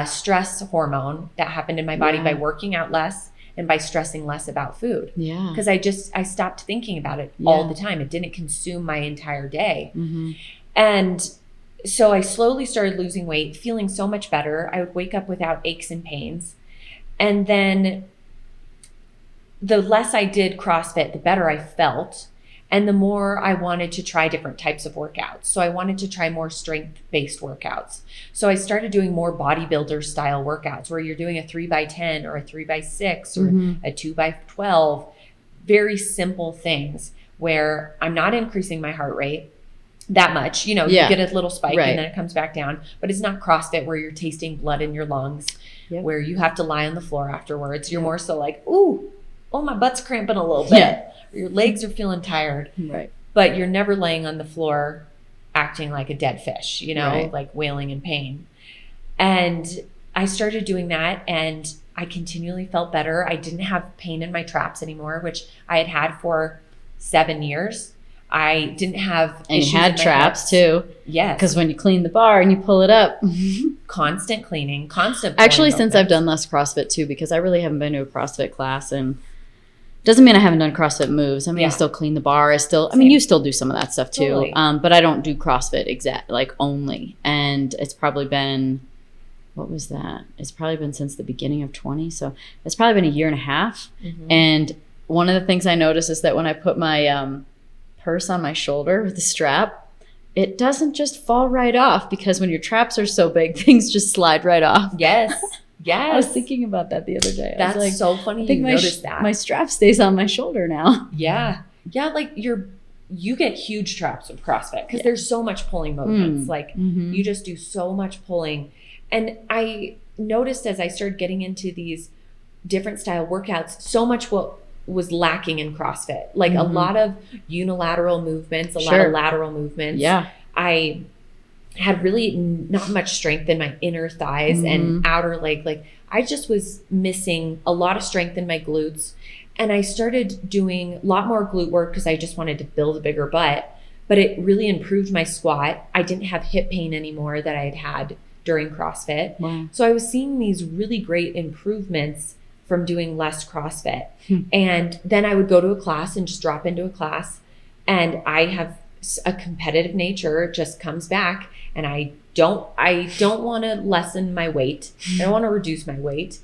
stress hormone that happened in my body by working out less and by stressing less about food. Yeah. Because I stopped thinking about it all the time. It didn't consume my entire day. And so I slowly started losing weight, feeling so much better. I would wake up without aches and pains. And then the less I did CrossFit, the better I felt. And the more I wanted to try different types of workouts. So I wanted to try more strength-based workouts. So I started doing more bodybuilder style workouts where you're doing a 3x10 or a 3x6 or a 2x12. Very simple things where I'm not increasing my heart rate that much. You get a little spike and then it comes back down. But it's not CrossFit where you're tasting blood in your lungs, where you have to lie on the floor afterwards. You're more so like, oh, my butt's cramping a little bit. Your legs are feeling tired, but you're never laying on the floor acting like a dead fish, like wailing in pain. And I started doing that, and I continually felt better. I didn't have pain in my traps anymore, which I had had for 7 years. I didn't have and issues you had in my traps hips. too. Yes. Because when you clean the bar and you pull it up. Constant cleaning, constant. Actually, since I've done less CrossFit too, because I really haven't been to a CrossFit class, and doesn't mean I haven't done CrossFit moves. I mean, I still clean the bar. I mean, you still do some of that stuff too. Totally. But I don't do CrossFit only. And it's probably been, what was that? It's probably been since the beginning of 20. So it's probably been a year and a half. Mm-hmm. And one of the things I noticed is that when I put my purse on my shoulder with the strap, it doesn't just fall right off, because when your traps are so big, things just slide right off. Yes. Yes. I was thinking about that the other day. That's like, so funny. I think noticed that. My strap stays on my shoulder now. Yeah. Yeah. Like you get huge traps with CrossFit because there's so much pulling movements. You just do so much pulling. And I noticed as I started getting into these different style workouts, so much what was lacking in CrossFit, like a lot of unilateral movements, a lot of lateral movements. Yeah. I had really not much strength in my inner thighs and outer leg. Like I just was missing a lot of strength in my glutes. And I started doing a lot more glute work because I just wanted to build a bigger butt, but it really improved my squat. I didn't have hip pain anymore that I had had during CrossFit. Wow. So I was seeing these really great improvements from doing less CrossFit. And then I would go to a class and just drop into a class, and I have a competitive nature, it just comes back, and I don't want to lessen my weight. I don't want to reduce my weight,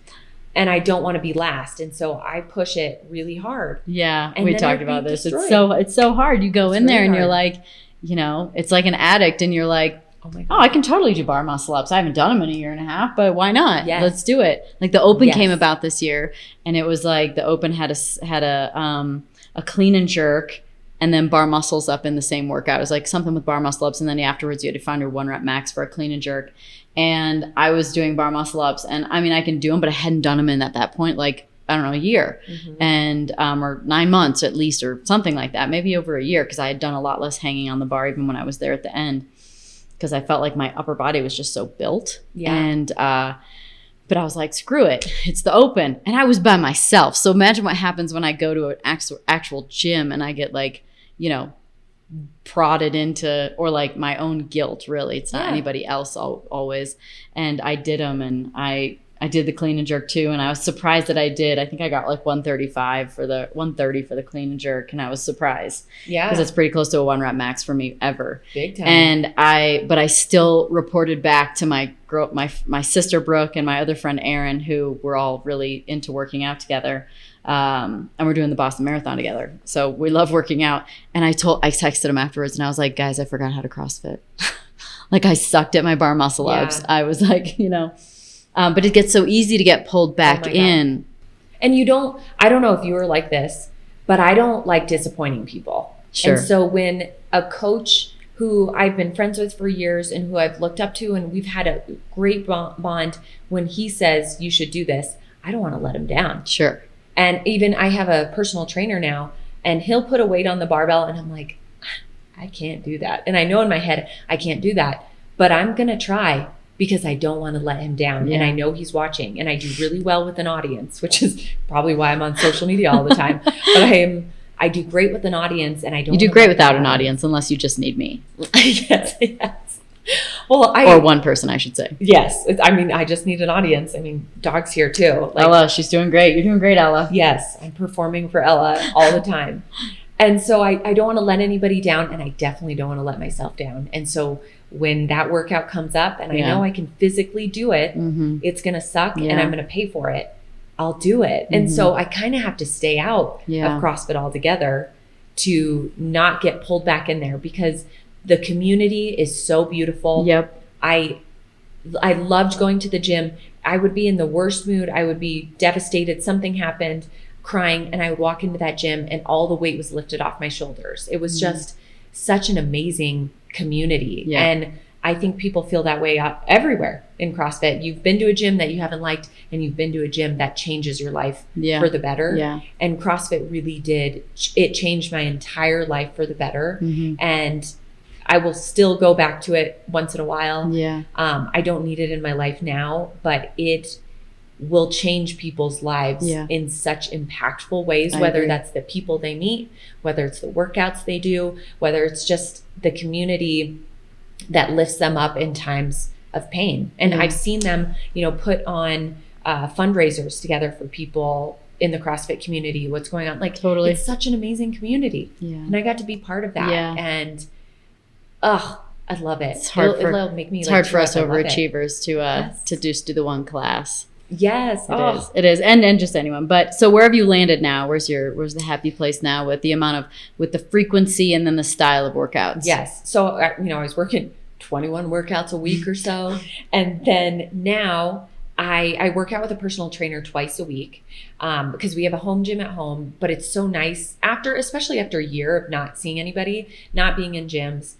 and I don't want to be last. And so I push it really hard. Yeah. And we talked about this. Destroyed. It's so hard. You go in there and you're like, it's like an addict, and you're like, oh, I can totally do bar muscle ups. I haven't done them in a year and a half, but why not? Yes. Let's do it. Like the Open came about this year, and it was like the Open had a clean and jerk, and then bar muscles up in the same workout. It was like something with bar muscle ups, and then afterwards you had to find your 1 rep max for a clean and jerk. And I was doing bar muscle ups, and I mean, I can do them, but I hadn't done them at that point, like, I don't know, a year and or 9 months at least, or something like that, maybe over a year, because I had done a lot less hanging on the bar even when I was there at the end, because I felt like my upper body was just so built. Yeah. And but I was like, screw it, it's the Open, and I was by myself. So imagine what happens when I go to an actual gym and I get like, prodded into, or like my own guilt, really. It's not anybody else always. And I did them, and I did the clean and jerk too, and I was surprised that I did. I think I got like 130 for the clean and jerk, and I was surprised. Yeah. Because it's pretty close to a 1 rep max for me ever. Big time. And I still reported back to my sister Brooke and my other friend Erin, who were all really into working out together. And we're doing the Boston Marathon together. So we love working out. And I texted them afterwards, and I was like, guys, I forgot how to CrossFit. Like I sucked at my bar muscle ups. I was like, but it gets so easy to get pulled back in. And I don't know if you were like this, but I don't like disappointing people. Sure. And so when a coach who I've been friends with for years and who I've looked up to, and we've had a great bond, when he says you should do this, I don't want to let him down. Sure. And even I have a personal trainer now, and he'll put a weight on the barbell, and I'm like, I can't do that. And I know in my head, I can't do that, but I'm going to try, because I don't want to let him down. Yeah. And I know he's watching, and I do really well with an audience, which is probably why I'm on social media all the time. But I do great with an audience, and I don't. You do great without an audience, unless you just need me. Yes. Well, or one person, I should say. Yes. I just need an audience. Dog's here too. Ella, she's doing great. You're doing great, Ella. Yes. I'm performing for Ella all the time. And so I don't want to let anybody down, and I definitely don't want to let myself down. And so when that workout comes up and I know I can physically do it, it's going to suck and I'm going to pay for it, I'll do it. And so I kind of have to stay out of CrossFit altogether to not get pulled back in there, because the community is so beautiful. Yep. I loved going to the gym. I would be in the worst mood. I would be devastated. Something happened, crying, and I would walk into that gym and all the weight was lifted off my shoulders. It was just such an amazing community. Yeah. And I think people feel that way everywhere in CrossFit. You've been to a gym that you haven't liked, and you've been to a gym that changes your life for the better. Yeah. And CrossFit really did. It changed my entire life for the better. And I will still go back to it once in a while. Yeah. I don't need it in my life now, but it will change people's lives in such impactful ways, whether that's the people they meet, whether it's the workouts they do, whether it's just the community that lifts them up in times of pain. And I've seen them, put on fundraisers together for people in the CrossFit community, what's going on. Like, totally. It's such an amazing community. Yeah. And I got to be part of that. Yeah. And, I love it. It's hard it'll make me it's hard for us overachievers to just do the one class. Yes. It is. And just anyone. But so where have you landed now? Where's the happy place now with the frequency and then the style of workouts? Yes. So, I was working 21 workouts a week or so. And then now I work out with a personal trainer twice a week because we have a home gym at home, but it's so nice especially after a year of not seeing anybody, not being in gyms,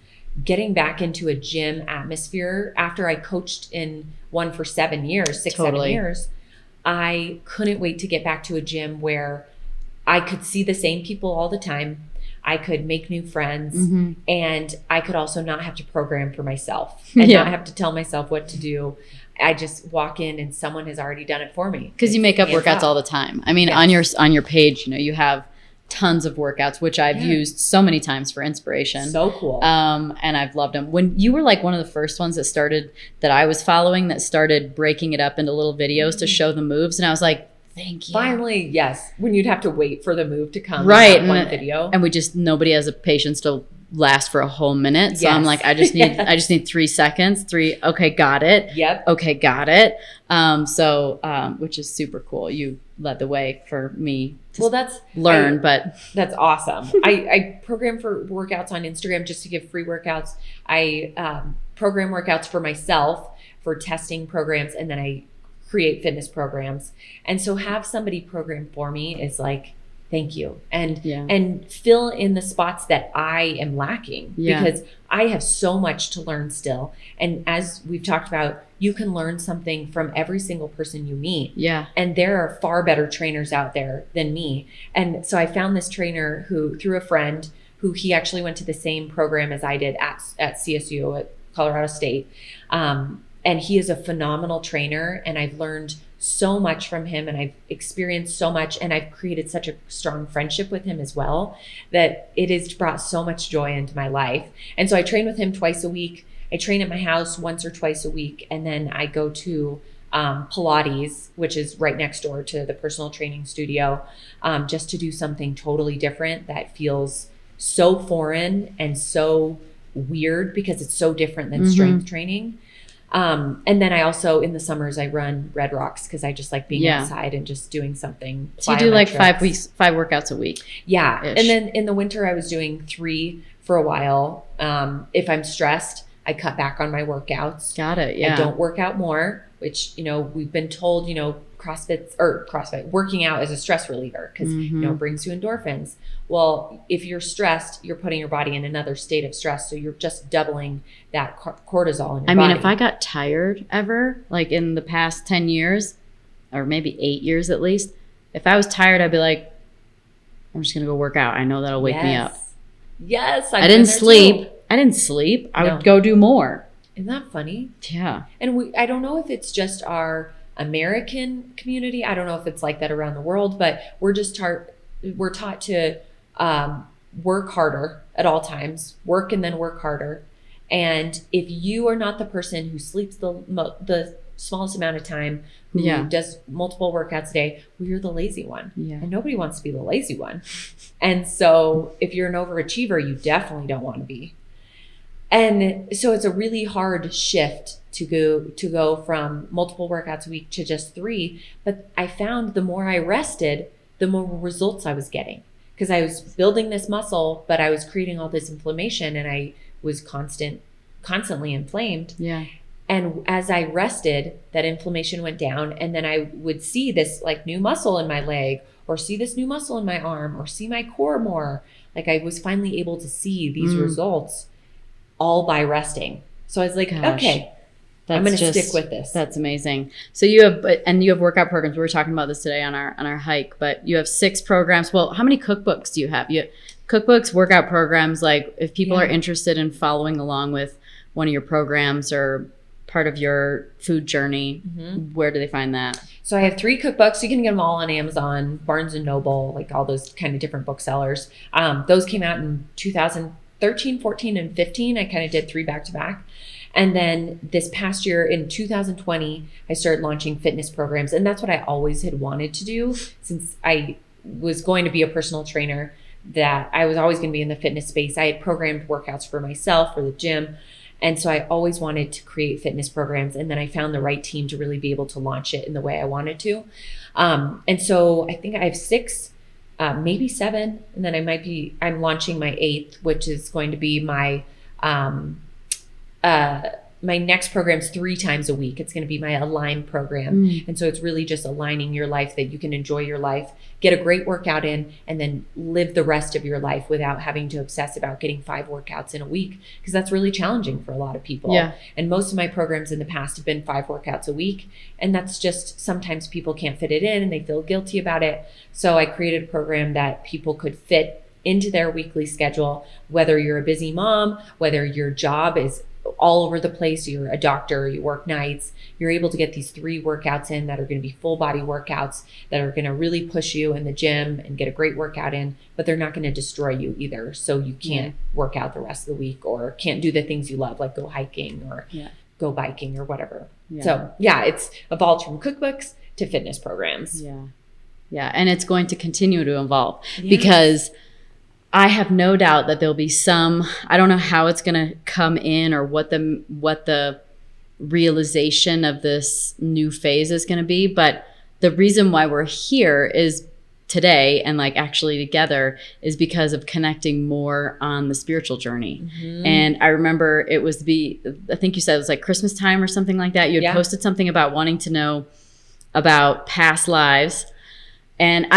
getting back into a gym atmosphere. After I coached in one for 7 years, 7 years, I couldn't wait to get back to a gym where I could see the same people all the time. I could make new friends, and I could also not have to program for myself and not have to tell myself what to do. I just walk in and someone has already done it for me. Because you make up workouts all the time. I mean, on your page, you have tons of workouts, which I've used so many times for inspiration. So cool. And I've loved them. When you were like one of the first ones that I was following that started breaking it up into little videos to show the moves. And I was like, thank you. Finally, yes. When you'd have to wait for the move to come. Right. One video. And nobody has the patience to last for a whole minute. So I'm like, I just need 3 seconds. Okay, got it. Yep. Okay, got it. Which is super cool. You led the way for me to but that's awesome. I program for workouts on Instagram just to give free workouts. I program workouts for myself for testing programs, and then I create fitness programs. And so have somebody program for me is like, thank you. And fill in the spots that I am lacking because I have so much to learn still. And as we've talked about, you can learn something from every single person you meet. Yeah. And there are far better trainers out there than me. And so I found this trainer through a friend who he actually went to the same program as I did at CSU at Colorado State. And he is a phenomenal trainer, and I've learned so much from him, and I've experienced so much, and I've created such a strong friendship with him as well that it has brought so much joy into my life. And so I train with him twice a week. I train at my house once or twice a week, and then I go to Pilates, which is right next door to the personal training studio, just to do something totally different that feels so foreign and so weird because it's so different than strength training. And then I also, in the summers, I run Red Rocks because I just like being outside and just doing something. So you do like 5 workouts a week. Yeah. Ish. And then in the winter, I was doing 3 for a while. If I'm stressed, I cut back on my workouts. Got it. Yeah. I don't work out more, which, we've been told, CrossFit, working out is a stress reliever because, it brings you endorphins. Well, if you're stressed, you're putting your body in another state of stress. So you're just doubling that cortisol in your body. If I got tired ever, like in the past 10 years, or maybe 8 years at least, if I was tired, I'd be like, I'm just going to go work out. I know that'll wake me up. Yes. I didn't sleep. I would go do more. Isn't that funny? Yeah. And I don't know if it's just our American community. I don't know if it's like that around the world, but we're taught to work harder at all times, work and then work harder. And if you are not the person who sleeps the smallest amount of time, who does multiple workouts a day, well, you're the lazy one. Yeah. And nobody wants to be the lazy one. And so if you're an overachiever, you definitely don't want to be. And so it's a really hard shift to go from multiple workouts a week to just 3. But I found the more I rested, the more results I was getting. Because I was building this muscle, but I was creating all this inflammation, and I was constantly inflamed. Yeah. And as I rested, that inflammation went down, and then I would see this like new muscle in my leg, or see this new muscle in my arm, or see my core more. Like I was finally able to see these results all by resting. So I was like, okay, I'm going to stick with this. That's amazing. So you have workout programs. We were talking about this today on our hike, but you have 6 programs. Well, how many cookbooks do you have? You have cookbooks, workout programs. Like if people are interested in following along with one of your programs or part of your food journey, where do they find that? So I have 3 cookbooks. You can get them all on Amazon, Barnes and Noble, like all those kind of different booksellers. Those came out in 2013, 14, and 15. I kind of did 3 back to back. And then this past year in 2020, I started launching fitness programs. And that's what I always had wanted to do, since I was going to be a personal trainer, that I was always going to be in the fitness space. I had programmed workouts for myself, for the gym. And so I always wanted to create fitness programs. And then I found the right team to really be able to launch it in the way I wanted to. And so I think I have 6, maybe 7. And then I'm launching my 8th, which is going to be my next program's 3 times a week. It's going to be my Align program. And so it's really just aligning your life, that you can enjoy your life, get a great workout in, and then live the rest of your life without having to obsess about getting 5 workouts in a week, because that's really challenging for a lot of people. Yeah. And most of my programs in the past have been 5 workouts a week. And that's just, sometimes people can't fit it in and they feel guilty about it. So I created a program that people could fit into their weekly schedule, whether you're a busy mom, whether your job is all over the place, you're a doctor, you work nights, you're able to get these 3 workouts in that are going to be full body workouts that are going to really push you in the gym and get a great workout in, but they're not going to destroy you either. So you can't work out the rest of the week, or can't do the things you love, like go hiking or go biking or whatever. So it's evolved from cookbooks to fitness programs. Yeah. And it's going to continue to evolve because I have no doubt that there'll be I don't know how it's going to come in, or what the realization of this new phase is going to be. But the reason why we're here is today, and like actually together, is because of connecting more on the spiritual journey. And I remember I think you said it was like Christmas time or something like that. You had posted something about wanting to know about past lives. And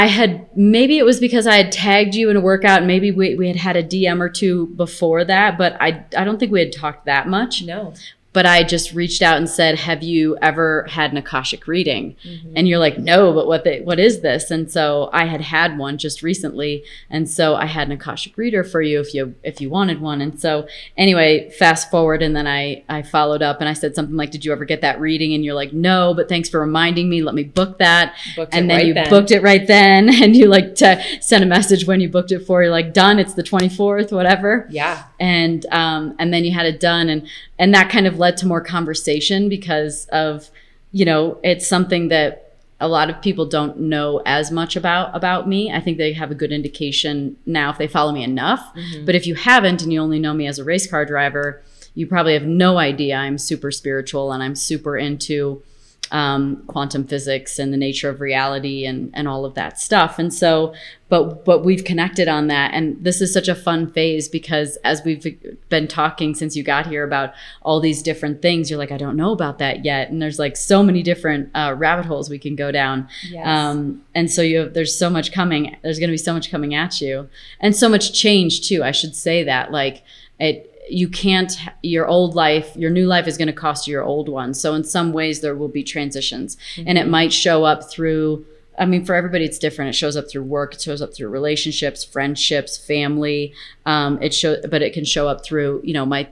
maybe it was because I had tagged you in a workout, and maybe we had a DM or 2 before that, but I don't think we had talked that much. No. But I just reached out and said, have you ever had an Akashic reading? And you're like, no, but what is this? And so I had one just recently. And so I had an Akashic reader for you if you wanted one. And so anyway, fast forward. And then I followed up and I said something like, did you ever get that reading? And you're like, no, but thanks for reminding me. Let me book that. Booked it right then. And you sent a message when you booked it for, you're like, done. It's the 24th, whatever. Yeah. And then you had it done. And that kind of led to more conversation because of, it's something that a lot of people don't know as much about me. I think they have a good indication now if they follow me enough. But if you haven't, and you only know me as a race car driver, you probably have no idea I'm super spiritual, and I'm super into quantum physics and the nature of reality and all of that stuff. And so, but we've connected on that. And this is such a fun phase because as we've been talking since you got here about all these different things, you're like, I don't know about that yet. And there's like so many different rabbit holes we can go down. And so there's so much coming. There's going to be so much coming at you, and so much change too. I should say that, like, you can't, your new life is going to cost you your old one. So in some ways there will be transitions, and it might show up through, for everybody it's different. It shows up through work. It shows up through relationships, friendships, family. But it can show up through,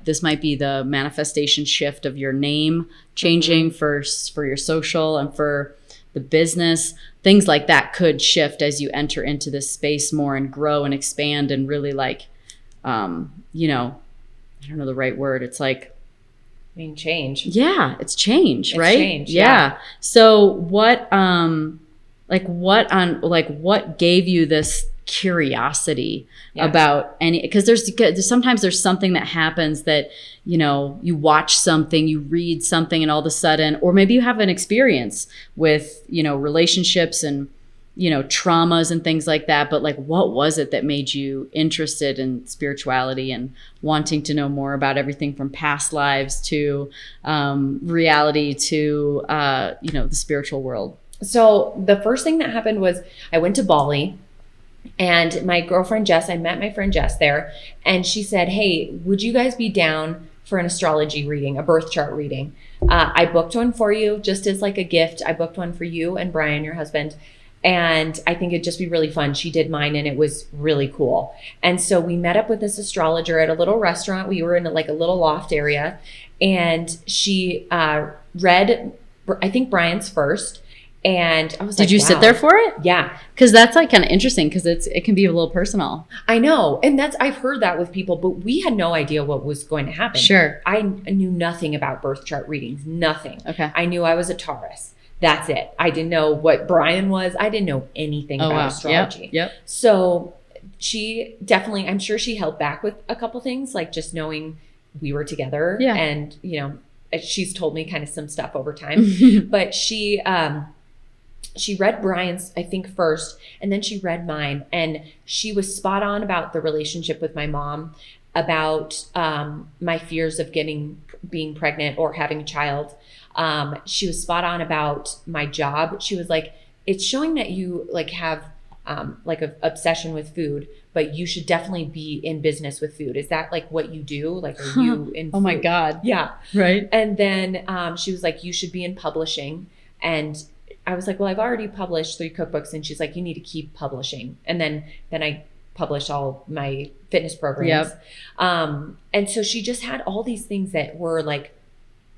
this might be the manifestation shift of your name changing for your social and for the business. Things like that could shift as you enter into this space more and grow and expand and really I don't know the right word. It's like, change. Yeah, it's change, right? Change, yeah. So what gave you this curiosity about because sometimes there's something that happens that, you watch something, you read something, and all of a sudden, or maybe you have an experience with, relationships and, traumas and things like that. But what was it that made you interested in spirituality and wanting to know more about everything from past lives to reality to, the spiritual world? So the first thing that happened was I went to Bali, and my girlfriend Jess, I met my friend Jess there, and she said, hey, would you guys be down for an astrology reading, a birth chart reading? I booked one for you just as like a gift. I booked one for you and Brian, your husband. And I think it'd just be really fun. She did mine and it was really cool. And so we met up with this astrologer at a little restaurant. We were in like a little loft area, and she read, I think, Brian's first. And I was Did you sit there for it? Yeah. Because that's like kind of interesting, because it can be a little personal. I know. And I've heard that with people, but we had no idea what was going to happen. Sure. I knew nothing about birth chart readings, nothing. Okay. I knew I was a Taurus. That's it. I didn't know what Brian was. I didn't know anything about astrology. Yep. So she definitely, I'm sure she held back with a couple things, like just knowing we were together. Yeah. And, she's told me kind of some stuff over time, but she read Brian's, I think, first, and then she read mine, and she was spot on about the relationship with my mom, about my fears of being pregnant or having a child. She was spot on about my job. She was like, it's showing that you like have like an obsession with food, but you should definitely be in business with food. Is that like what you do? Like, are you in Oh my God. Yeah. Right. And then she was like, you should be in publishing. And I was like, well, I've already published 3 cookbooks. And she's like, you need to keep publishing. And then I published all my fitness programs. Yep. And so she just had all these things that were like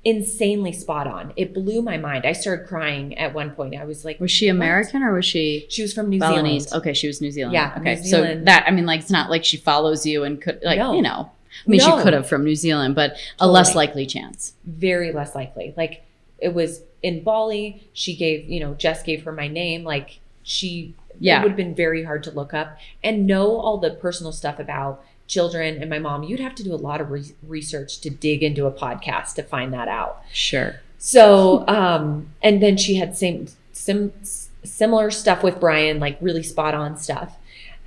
insanely spot on. It blew my mind. I started crying at one point. I was like, was she American or was she? She was from New Balinese? Zealand. Okay, she was New Zealand. Yeah. Okay, New Zealand. so that, I mean, like, it's not like she follows you and could, like, No. I mean, No. she could have from New Zealand, but a Totally. less likely chance. Very less likely. Like, it was in Bali. She gave, Jess gave her my name. Like, it would have been very hard to look up and know all the personal stuff about children and my mom. You'd have to do a lot of research to dig into a podcast to find that out. Sure. So, and then she had similar stuff with Brian, like really spot on stuff.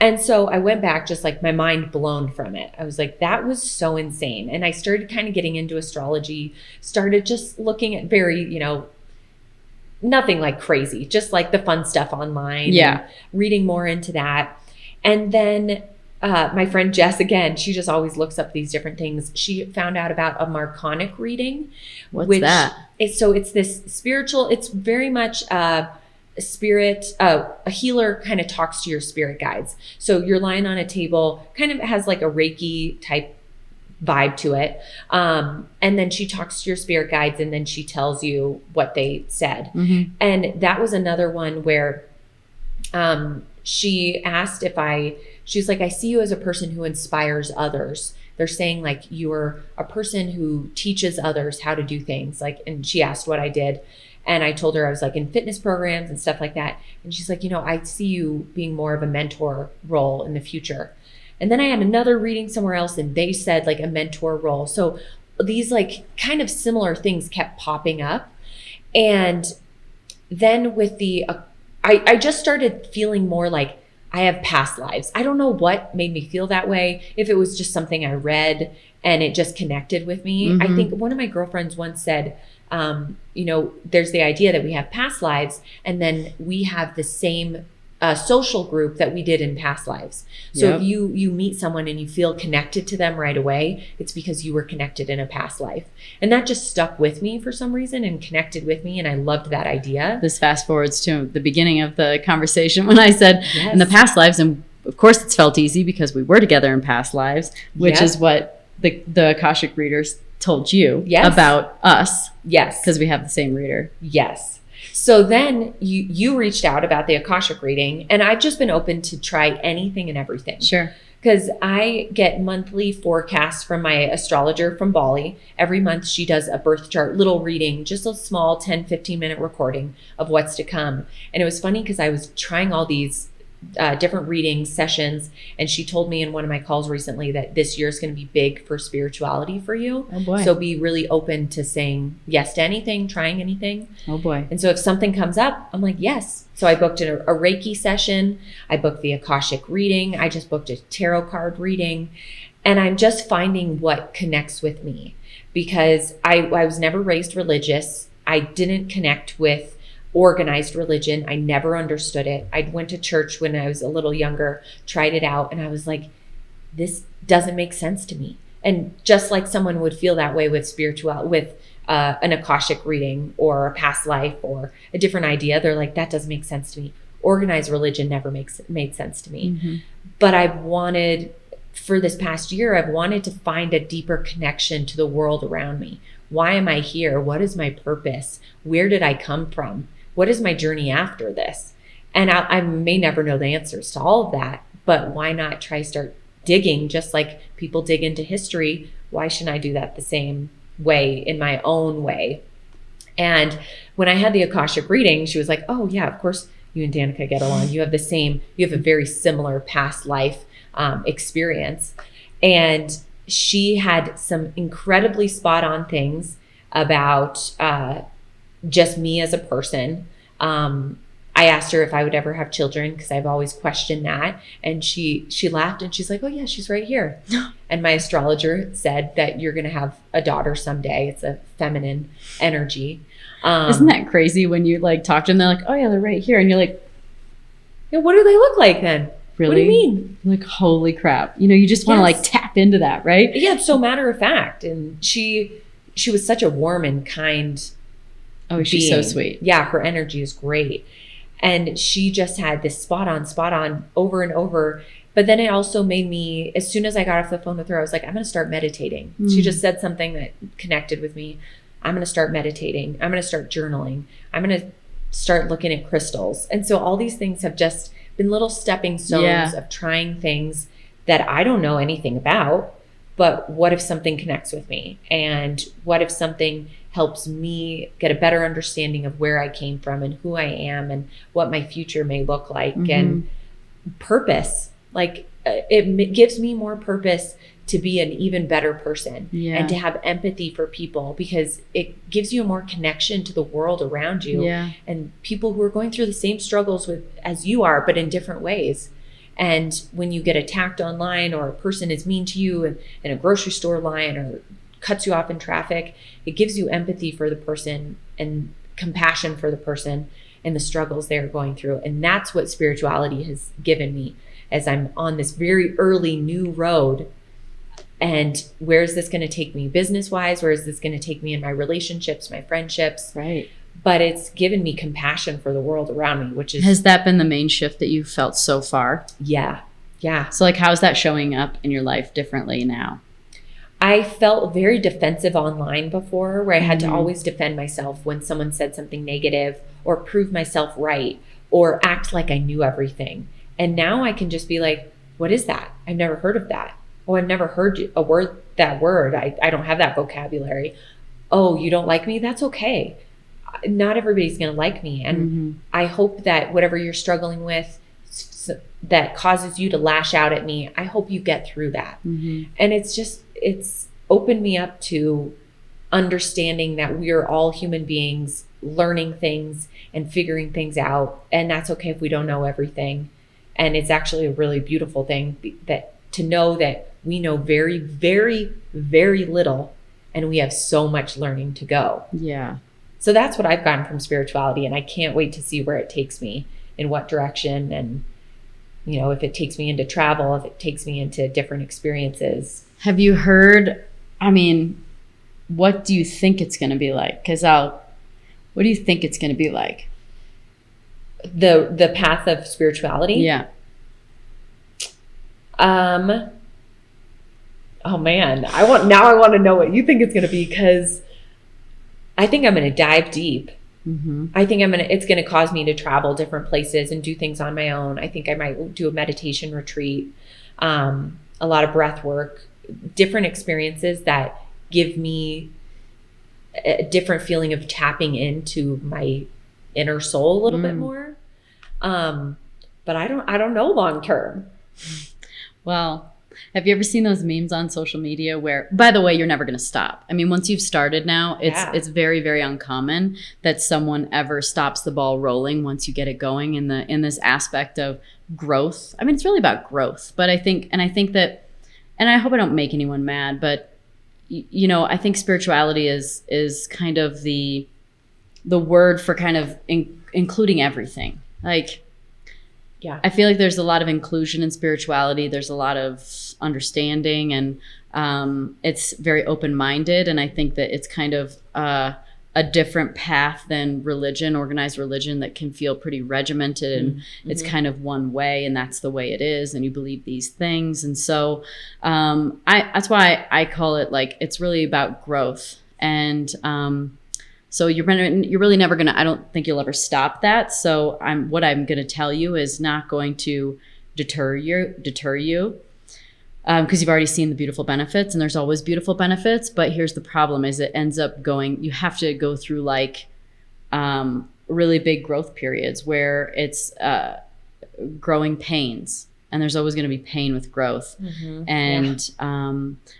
And so I went back just like my mind blown from it. I was like, that was so insane. And I started kind of getting into astrology, started just looking at very, nothing like crazy, just like the fun stuff online. Yeah. And reading more into that. And then my friend Jess, again, she just always looks up these different things. She found out about a Marconic reading. What's that? It's this spiritual, it's very much a healer kind of talks to your spirit guides. So you're lying on a table, kind of has like a Reiki type vibe to it. And then she talks to your spirit guides, and then she tells you what they said. Mm-hmm. And that was another one where she asked she's like, I see you as a person who inspires others. They're saying like you're a person who teaches others how to do things. Like, and she asked what I did. And I told her I was like in fitness programs and stuff like that. And she's like, I see you being more of a mentor role in the future. And then I had another reading somewhere else, and they said like a mentor role. So these like kind of similar things kept popping up. And then with I just started feeling more like I have past lives. I don't know what made me feel that way. If it was just something I read and it just connected with me. Mm-hmm. I think one of my girlfriends once said, there's the idea that we have past lives, and then we have the same social group that we did in past lives. So Yep. if you meet someone and you feel connected to them right away, it's because you were connected in a past life. And that just stuck with me for some reason and connected with me. And I loved that idea. This fast forwards to the beginning of the conversation when I said Yes. in the past lives, and of course it's felt easy because we were together in past lives, which Yep. is what the Akashic readers told you Yes. about us, Yes. because we have the same reader. Yes. So then you reached out about the Akashic reading, and I've just been open to try anything and everything. Sure. Because I get monthly forecasts from my astrologer from Bali. Every month she does a birth chart, little reading, just a small 10, 15-minute recording of what's to come. And it was funny because I was trying all these different reading sessions, and she told me in one of my calls recently that this year is going to be big for spirituality for you. Oh boy. So be really open to saying yes to anything, trying anything. Oh boy. And so if something comes up, I'm like, yes. So I booked a Reiki session. I booked the Akashic reading. I just booked a tarot card reading. And I'm just finding what connects with me, because I was never raised religious. I didn't connect with organized religion. I never understood it. I went to church when I was a little younger, tried it out, and I was like, this doesn't make sense to me. And just like someone would feel that way with an Akashic reading or a past life or a different idea, they're like, that doesn't make sense to me. organized religion never made sense to me. But for this past year, I've wanted to find a deeper connection to the world around me. Why am I here? What is my purpose? Where did I come from? What is my journey after this? And I may never know the answers to all of that, but why not start digging just like people dig into history? Why shouldn't I do that the same way, in my own way? And when I had the Akashic reading, she was like, oh yeah, of course you and Danica get along. You have a very similar past life experience. And she had some incredibly spot on things about just me as a person. I asked her if I would ever have children because I've always questioned that. And she laughed and she's like, oh yeah, she's right here. And my astrologer said that you're going to have a daughter someday. It's a feminine energy. Isn't that crazy when you like talk to them? They're like, oh yeah, they're right here. And you're like, yeah, what do they look like then? Really? What do you mean? Like, holy crap. You just want to like tap into that, right? Yeah, it's so matter of fact. And she was such a warm and kind she's so sweet. Yeah, her energy is great. And she just had this spot on over and over. But then it also made me, as soon as I got off the phone with her, I was like, I'm going to start meditating. She just said something that connected with me. I'm going to start meditating. I'm going to start journaling. I'm going to start looking at crystals. And so all these things have just been little stepping stones of trying things that I don't know anything about. But what if something connects with me? And what if something helps me get a better understanding of where I came from and who I am and what my future may look like and purpose. Like it gives me more purpose to be an even better person and to have empathy for people, because it gives you a more connection to the world around you and people who are going through the same struggles as you are, but in different ways. And when you get attacked online, or a person is mean to you in a grocery store line, or cuts you off in traffic, it gives you empathy for the person and compassion for the person and the struggles they're going through. And that's what spirituality has given me as I'm on this very early new road. And where is this going to take me business-wise? Where is this going to take me in my relationships, my friendships? Right. But it's given me compassion for the world around me, which is... Has that been the main shift that you've felt so far? Yeah. Yeah. So like, how's that showing up in your life differently now? I felt very defensive online before, where I had to always defend myself when someone said something negative, or prove myself right, or act like I knew everything. And now I can just be like, what is that? I've never heard of that. Oh, I've never heard that word. I don't have that vocabulary. Oh, you don't like me? That's okay. Not everybody's going to like me. And I hope that whatever you're struggling with that causes you to lash out at me, I hope you get through that. And it's opened me up to understanding that we are all human beings learning things and figuring things out. And that's okay if we don't know everything. And it's actually a really beautiful thing to know that we know very, very, very little, and we have so much learning to go. Yeah. So that's what I've gotten from spirituality, and I can't wait to see where it takes me, in what direction, and if it takes me into travel, if it takes me into different experiences. Have you heard, what do you think it's going to be like? What do you think it's going to be like? The path of spirituality? Yeah. Oh man, I want to know what you think it's going to be, because I think I'm going to dive deep. I think it's going to cause me to travel different places and do things on my own. I think I might do a meditation retreat, a lot of breath work, different experiences that give me a different feeling of tapping into my inner soul a little bit more. But I don't know long term. Well, have you ever seen those memes on social media where, by the way, you're never going to stop? Once you've started now, it's very, very uncommon that someone ever stops the ball rolling once you get it going in this aspect of growth. It's really about growth. But I think that, and I hope I don't make anyone mad, but I think spirituality is kind of the word for kind of including everything. Yeah. I feel like there's a lot of inclusion in spirituality. There's a lot of understanding, and it's very open-minded. And I think that it's kind of a different path than religion, organized religion, that can feel pretty regimented and it's kind of one way and that's the way it is. And you believe these things. And so that's why I call it like, it's really about growth. And so you're really never going to, I don't think you'll ever stop that. So what I'm going to tell you is not going to deter you. Because you've already seen the beautiful benefits, and there's always beautiful benefits. But here's the problem: is it ends up you have to go through like really big growth periods where it's growing pains, and there's always going to be pain with growth, and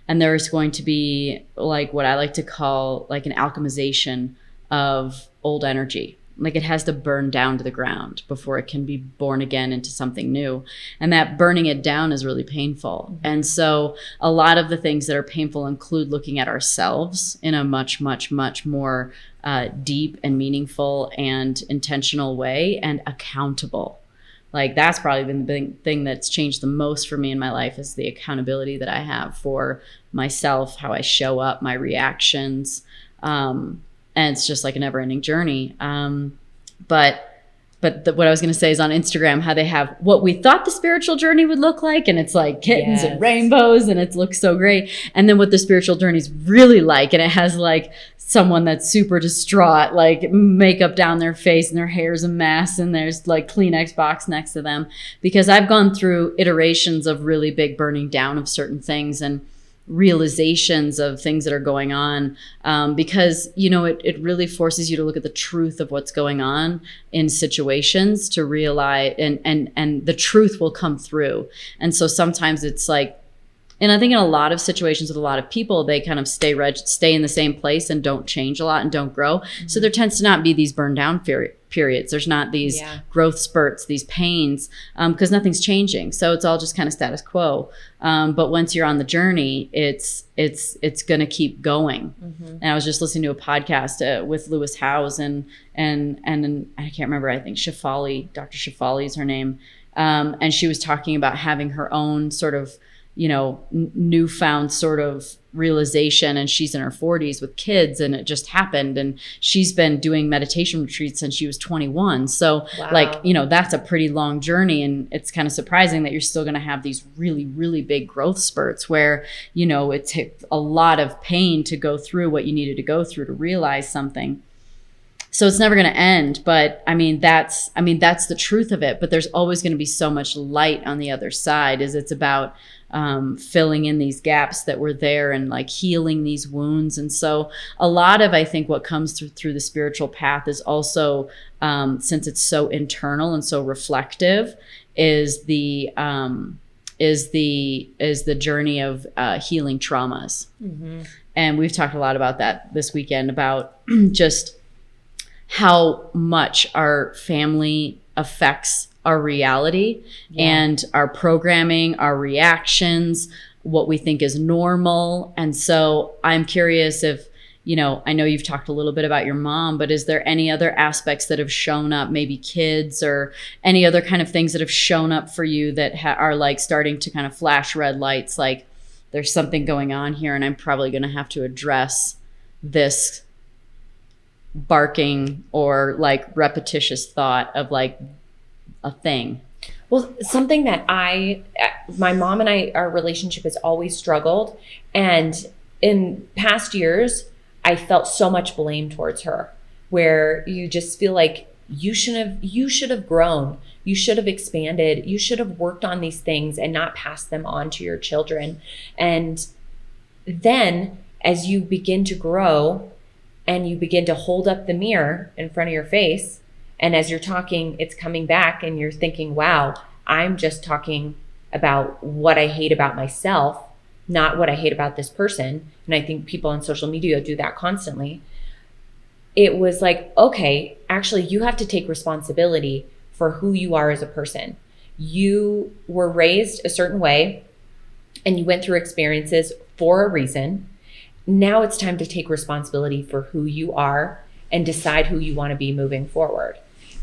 there's going to be like what I like to call like an alchemization of old energy. Like it has to burn down to the ground before it can be born again into something new. And that burning it down is really painful. And so a lot of the things that are painful include looking at ourselves in a much, much, much more deep and meaningful and intentional way, and accountable. Like that's probably been the thing that's changed the most for me in my life, is the accountability that I have for myself, how I show up, my reactions. And it's just like a never ending journey. But what I was going to say is on Instagram, how they have what we thought the spiritual journey would look like. And it's like kittens and rainbows, and it looks so great. And then what the spiritual journey is really like. And it has like someone that's super distraught, like makeup down their face and their hair's a mess. And there's like Kleenex box next to them, because I've gone through iterations of really big burning down of certain things and realizations of things that are going on, because it really forces you to look at the truth of what's going on in situations, to realize and the truth will come through. And so sometimes it's like, and I think in a lot of situations with a lot of people, they kind of stay in the same place and don't change a lot and don't grow. So there tends to not be these burn down periods. There's not these growth spurts, these pains, because nothing's changing. So it's all just kind of status quo. But once you're on the journey, it's going to keep going. And I was just listening to a podcast with Lewis Howes and I can't remember, I think Shefali, Dr. Shefali is her name. And she was talking about having her own sort of, newfound sort of realization, and she's in her 40s with kids, and it just happened, and she's been doing meditation retreats since she was 21. So that's a pretty long journey, and it's kind of surprising that you're still going to have these really, really big growth spurts where it took a lot of pain to go through what you needed to go through to realize something. So it's never going to end, but that's the truth of it. But there's always going to be so much light on the other side. It's about filling in these gaps that were there and like healing these wounds. And so a lot of, I think, what comes through the spiritual path is also, since it's so internal and so reflective, is the journey of healing traumas. And we've talked a lot about that this weekend, about just how much our family affects our reality and our programming, our reactions, what we think is normal. And so I'm curious if, I know you've talked a little bit about your mom, but is there any other aspects that have shown up, maybe kids or any other kind of things that have shown up for you that are like starting to kind of flash red lights, like there's something going on here and I'm probably going to have to address this barking or like repetitious thought of like a thing? Well, something that my mom and I, our relationship has always struggled. And in past years, I felt so much blame towards her, where you just feel like you should have grown. You should have expanded. You should have worked on these things and not passed them on to your children. And then as you begin to grow and you begin to hold up the mirror in front of your face, and as you're talking, it's coming back and you're thinking, wow, I'm just talking about what I hate about myself, not what I hate about this person. And I think people on social media do that constantly. It was like, okay, actually, you have to take responsibility for who you are as a person. You were raised a certain way and you went through experiences for a reason. Now it's time to take responsibility for who you are and decide who you want to be moving forward.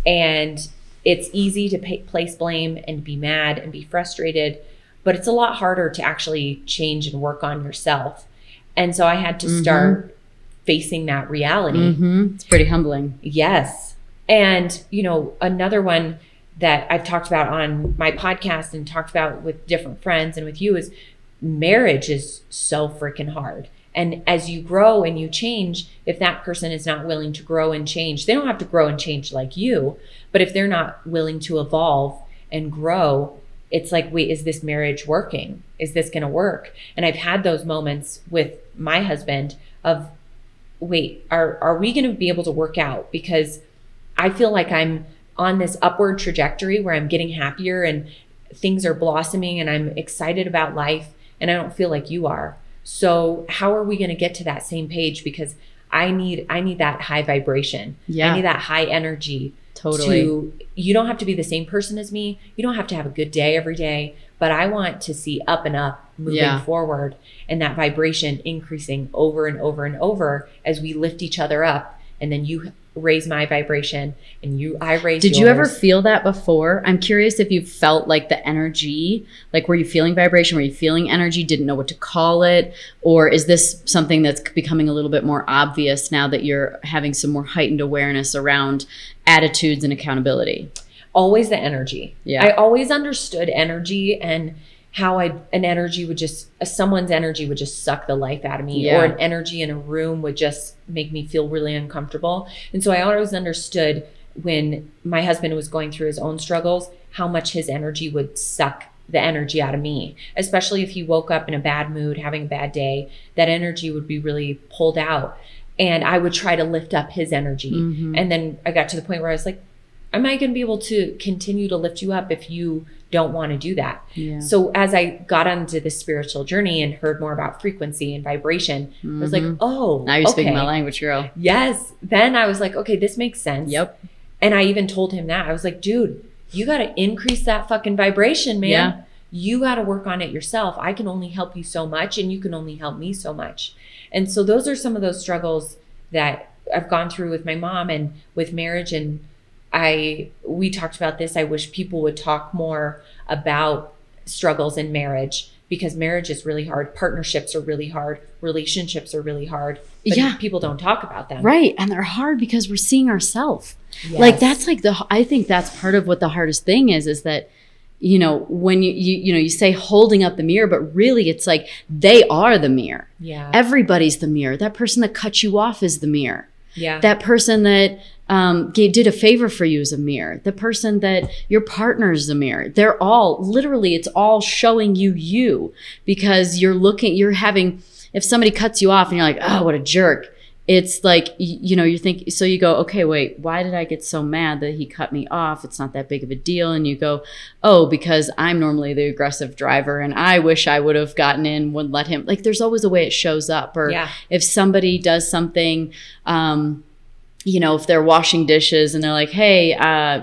And it's easy to place blame and be mad and be frustrated, but it's a lot harder to actually change and work on yourself. And so I had to start facing that reality. Mm-hmm. It's pretty humbling. Yes. And, you know, another one that I've talked about on my podcast and talked about with different friends and with you is marriage is so freaking hard. And as you grow and you change, if that person is not willing to grow and change, they don't have to grow and change like you, but if they're not willing to evolve and grow, it's like, wait, is this marriage working? Is this going to work? And I've had those moments with my husband of, wait, are we going to be able to work out? Because I feel like I'm on this upward trajectory where I'm getting happier and things are blossoming and I'm excited about life, and I don't feel like you are. So how are we going to get to that same page? Because I need that high vibration. Yeah. I need that high energy. Totally. You don't have to be the same person as me. You don't have to have a good day every day, but I want to see up and up moving forward, and that vibration increasing over and over and over as we lift each other up. And then you raise my vibration and I raise yours. Did you ever feel that before? I'm curious if you felt like the energy, like were you feeling vibration? Were you feeling energy? Didn't know what to call it? Or is this something that's becoming a little bit more obvious now that you're having some more heightened awareness around attitudes and accountability? Always the energy. Yeah. I always understood energy and how someone's energy would just suck the life out of me, or an energy in a room would just make me feel really uncomfortable. And so I always understood when my husband was going through his own struggles, how much his energy would suck the energy out of me, especially if he woke up in a bad mood, having a bad day, that energy would be really pulled out. And I would try to lift up his energy. Mm-hmm. And then I got to the point where I was like, am I going to be able to continue to lift you up if you don't want to do that? Yeah. So as I got onto this spiritual journey and heard more about frequency and vibration, I was like, oh, now you're speaking my language, girl. Yes. Then I was like, okay, this makes sense. Yep. And I even told him that. I was like, dude, you got to increase that fucking vibration, man. Yeah. You got to work on it yourself. I can only help you so much, and you can only help me so much. And so those are some of those struggles that I've gone through with my mom and with marriage. And we talked about this. I wish people would talk more about struggles in marriage, because marriage is really hard. Partnerships are really hard. Relationships are really hard. But people don't talk about them. Right. And they're hard because we're seeing ourselves. Yes. Like that's like I think that's part of what the hardest thing is that, you know, when you say holding up the mirror, but really it's like they are the mirror. Yeah. Everybody's the mirror. That person that cut you off is the mirror. Yeah. That person that did a favor for you is a mirror. The person that your partner is a mirror. They're all literally, it's all showing you because you're having, if somebody cuts you off and you're like, oh, what a jerk. It's like, you think, so you go, okay, wait, why did I get so mad that he cut me off? It's not that big of a deal. And you go, oh, because I'm normally the aggressive driver and I wish I would have gotten in, wouldn't let him. Like there's always a way it shows up. Or if somebody does something, if they're washing dishes and they're like, hey, I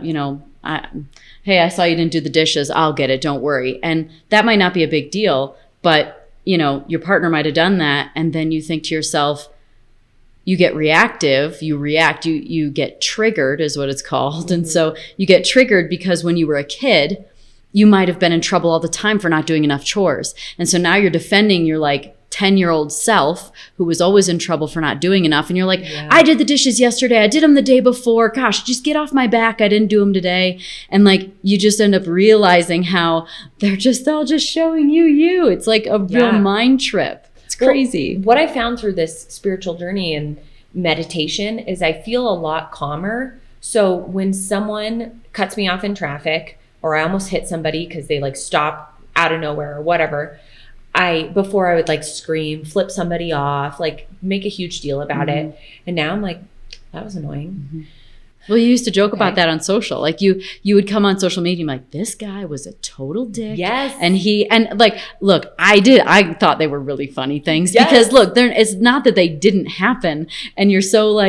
saw you didn't do the dishes. I'll get it. Don't worry. And that might not be a big deal, but your partner might have done that. And then you think to yourself, you get reactive, you react, you get triggered is what it's called. Mm-hmm. And so you get triggered because when you were a kid, you might have been in trouble all the time for not doing enough chores. And so now you're defending your 10-year-old self who was always in trouble for not doing enough. And you're like, I did the dishes yesterday. I did them the day before. Gosh, just get off my back. I didn't do them today. And you just end up realizing how they're all just showing you. It's like a real mind trip. It's crazy. Well, what I found through this spiritual journey and meditation is I feel a lot calmer. So when someone cuts me off in traffic, or I almost hit somebody because they stop out of nowhere or whatever, before I would scream, flip somebody off, make a huge deal about it. And now I'm like, that was annoying. Mm-hmm. Well, you used to joke about that on social. You would come on social media and be like, this guy was a total dick. Yes. And look, I thought they were really funny things because look, it's not that they didn't happen. And you're so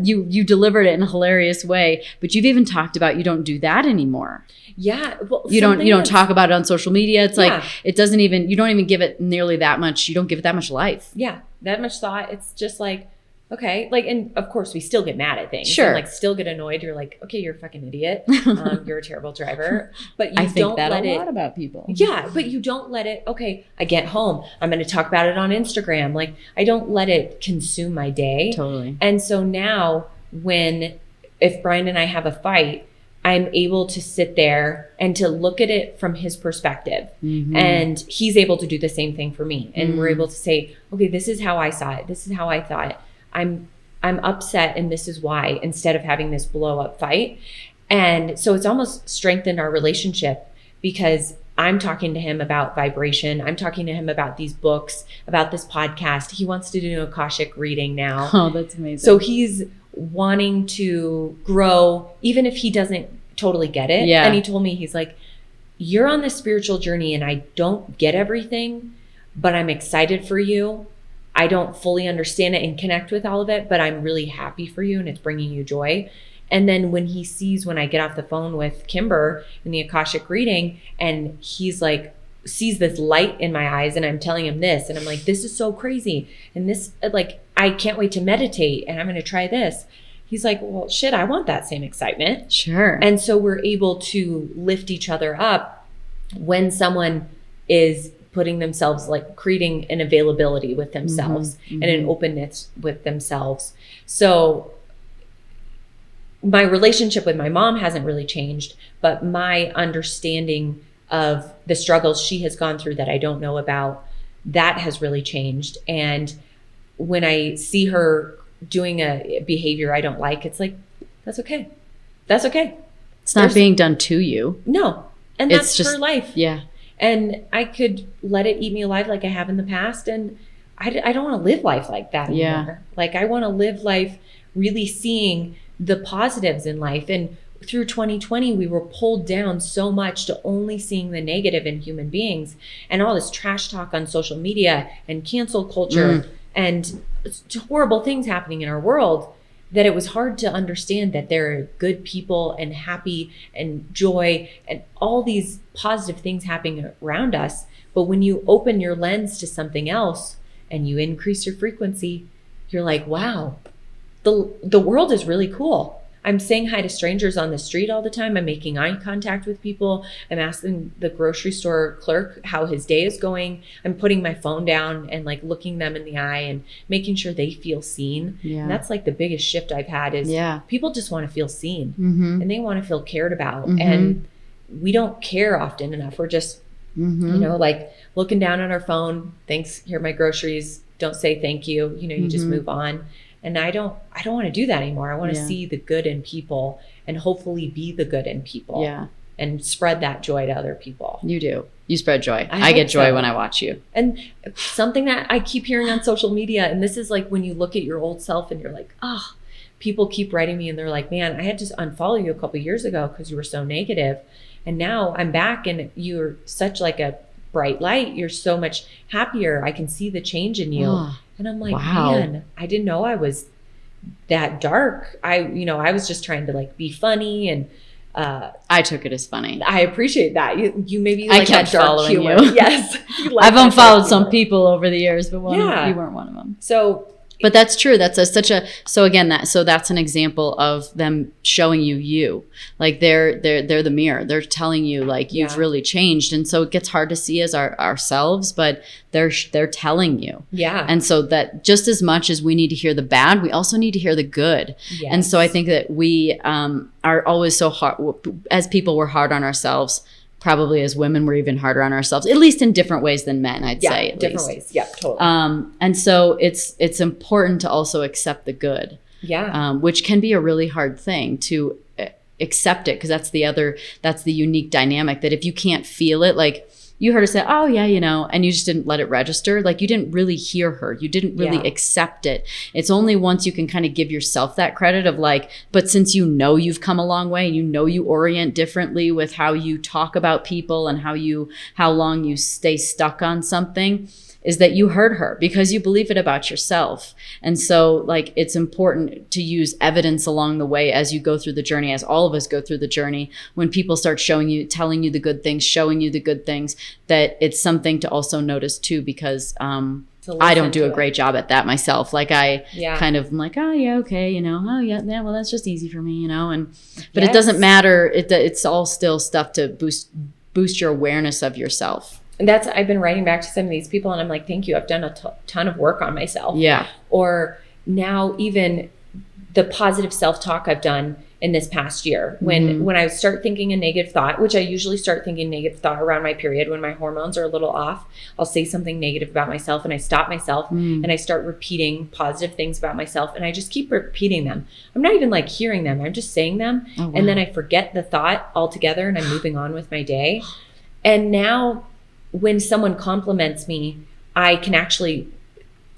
you delivered it in a hilarious way, but you've even talked about you don't do that anymore. Yeah. Well, you don't talk about it on social media. It's it doesn't even, you don't even give it nearly that much. You don't give it that much life. Yeah. That much thought. It's just okay. Like, and of course we still get mad at things. Sure. And like still get annoyed. You're like, okay, you're a fucking idiot. You're a terrible driver. But you I think don't that let a it. lot about people. Yeah, but you don't let it. Okay, I get home. I'm going to talk about it on Instagram. Like, I don't let it consume my day. Totally. And so now, if Brian and I have a fight, I'm able to sit there and to look at it from his perspective. Mm-hmm. And he's able to do the same thing for me. And we're able to say, okay, this is how I saw it. This is how I thought it. I'm upset and this is why, instead of having this blow up fight. And so it's almost strengthened our relationship, because I'm talking to him about vibration. I'm talking to him about these books, about this podcast. He wants to do Akashic Reading now. Oh, that's amazing. So he's wanting to grow, even if he doesn't totally get it. Yeah. And he told me, he's like, you're on this spiritual journey and I don't get everything, but I'm excited for you. I don't fully understand it and connect with all of it, but I'm really happy for you and it's bringing you joy. And then when I get off the phone with Kimber in the Akashic Reading, and he's like, sees this light in my eyes, and I'm telling him this, and I'm like, this is so crazy. And this, like, I can't wait to meditate and I'm going to try this. He's like, well, shit, I want that same excitement. Sure. And so we're able to lift each other up when someone is putting themselves, like creating an availability with themselves and an openness with themselves. So my relationship with my mom hasn't really changed, but my understanding of the struggles she has gone through that I don't know about, that has really changed. And when I see her doing a behavior I don't like, it's like, that's okay. That's okay. It's not being done to you. No. And that's just her life. Yeah. And I could let it eat me alive like I have in the past. And I don't want to live life like that anymore. Yeah. Like, I want to live life really seeing the positives in life. And through 2020, we were pulled down so much to only seeing the negative in human beings, and all this trash talk on social media and cancel culture and horrible things happening in our world, that it was hard to understand that there are good people and happy and joy and all these positive things happening around us. But when you open your lens to something else and you increase your frequency, you're like, wow, the world is really cool. I'm saying hi to strangers on the street all the time. I'm making eye contact with people. I'm asking the grocery store clerk how his day is going. I'm putting my phone down and like looking them in the eye and making sure they feel seen. Yeah. And that's like the biggest shift I've had is people just want to feel seen and they want to feel cared about. And we don't care often enough. We're just, you know, like looking down on our phone. Thanks, here are my groceries. Don't say thank you. You know, you just move on. And I don't want to do that anymore. I want to see the good in people and hopefully be the good in people. Yeah. And spread that joy to other people. You do. You spread joy. I get joy when I watch you. And something that I keep hearing on social media, and this is like when you look at your old self and you're like, oh, people keep writing me and they're like, man, I had to unfollow you a couple of years ago because you were so negative. And now I'm back and you're such like a bright light. You're so much happier. I can see the change in you. Oh. And I'm like, man, I didn't know I was that dark. I was just trying to like be funny, and I took it as funny. I appreciate that. You maybe like I kept that dark following humor. you. Yes, I've unfollowed some people over the years, but you weren't one of them. So, but that's true. That's that's an example of them showing you. Like they're the mirror. They're telling you like you've really changed, and so it gets hard to see as ourselves, but they're telling you. Yeah. And so that just as much as we need to hear the bad, we also need to hear the good. Yes. And so I think that we are always so hard as people. We're hard on ourselves. Probably as women, we're even harder on ourselves, at least in different ways than men, I'd say. At different least. ways. Yeah, totally. And so it's important to also accept the good. Yeah. Which can be a really hard thing to accept it, because that's the unique dynamic that if you can't feel it, like you heard her say, oh yeah, and you just didn't let it register. Like you didn't really hear her. You didn't really accept it. It's only once you can kind of give yourself that credit of like, but since you've come a long way and you orient differently with how you talk about people and how long you stay stuck on something, is that you heard her because you believe it about yourself. And so like, it's important to use evidence along the way as you go through the journey, as all of us go through the journey. When people start telling you the good things, showing you the good things, that it's something to also notice too, because I don't do a great job at that myself. Like I kind of am like, oh yeah, okay, oh yeah, well that's just easy for me, but it doesn't matter. It's all still stuff to boost your awareness of yourself. And I've been writing back to some of these people and I'm like, thank you. I've done a ton of work on myself. Yeah. Or now even the positive self-talk I've done in this past year, when I start thinking a negative thought, which I usually start thinking negative thought around my period when my hormones are a little off, I'll say something negative about myself and I stop myself and I start repeating positive things about myself and I just keep repeating them. I'm not even like hearing them. I'm just saying them. Oh, wow. And then I forget the thought altogether and I'm moving on with my day. And now when someone compliments me, I can actually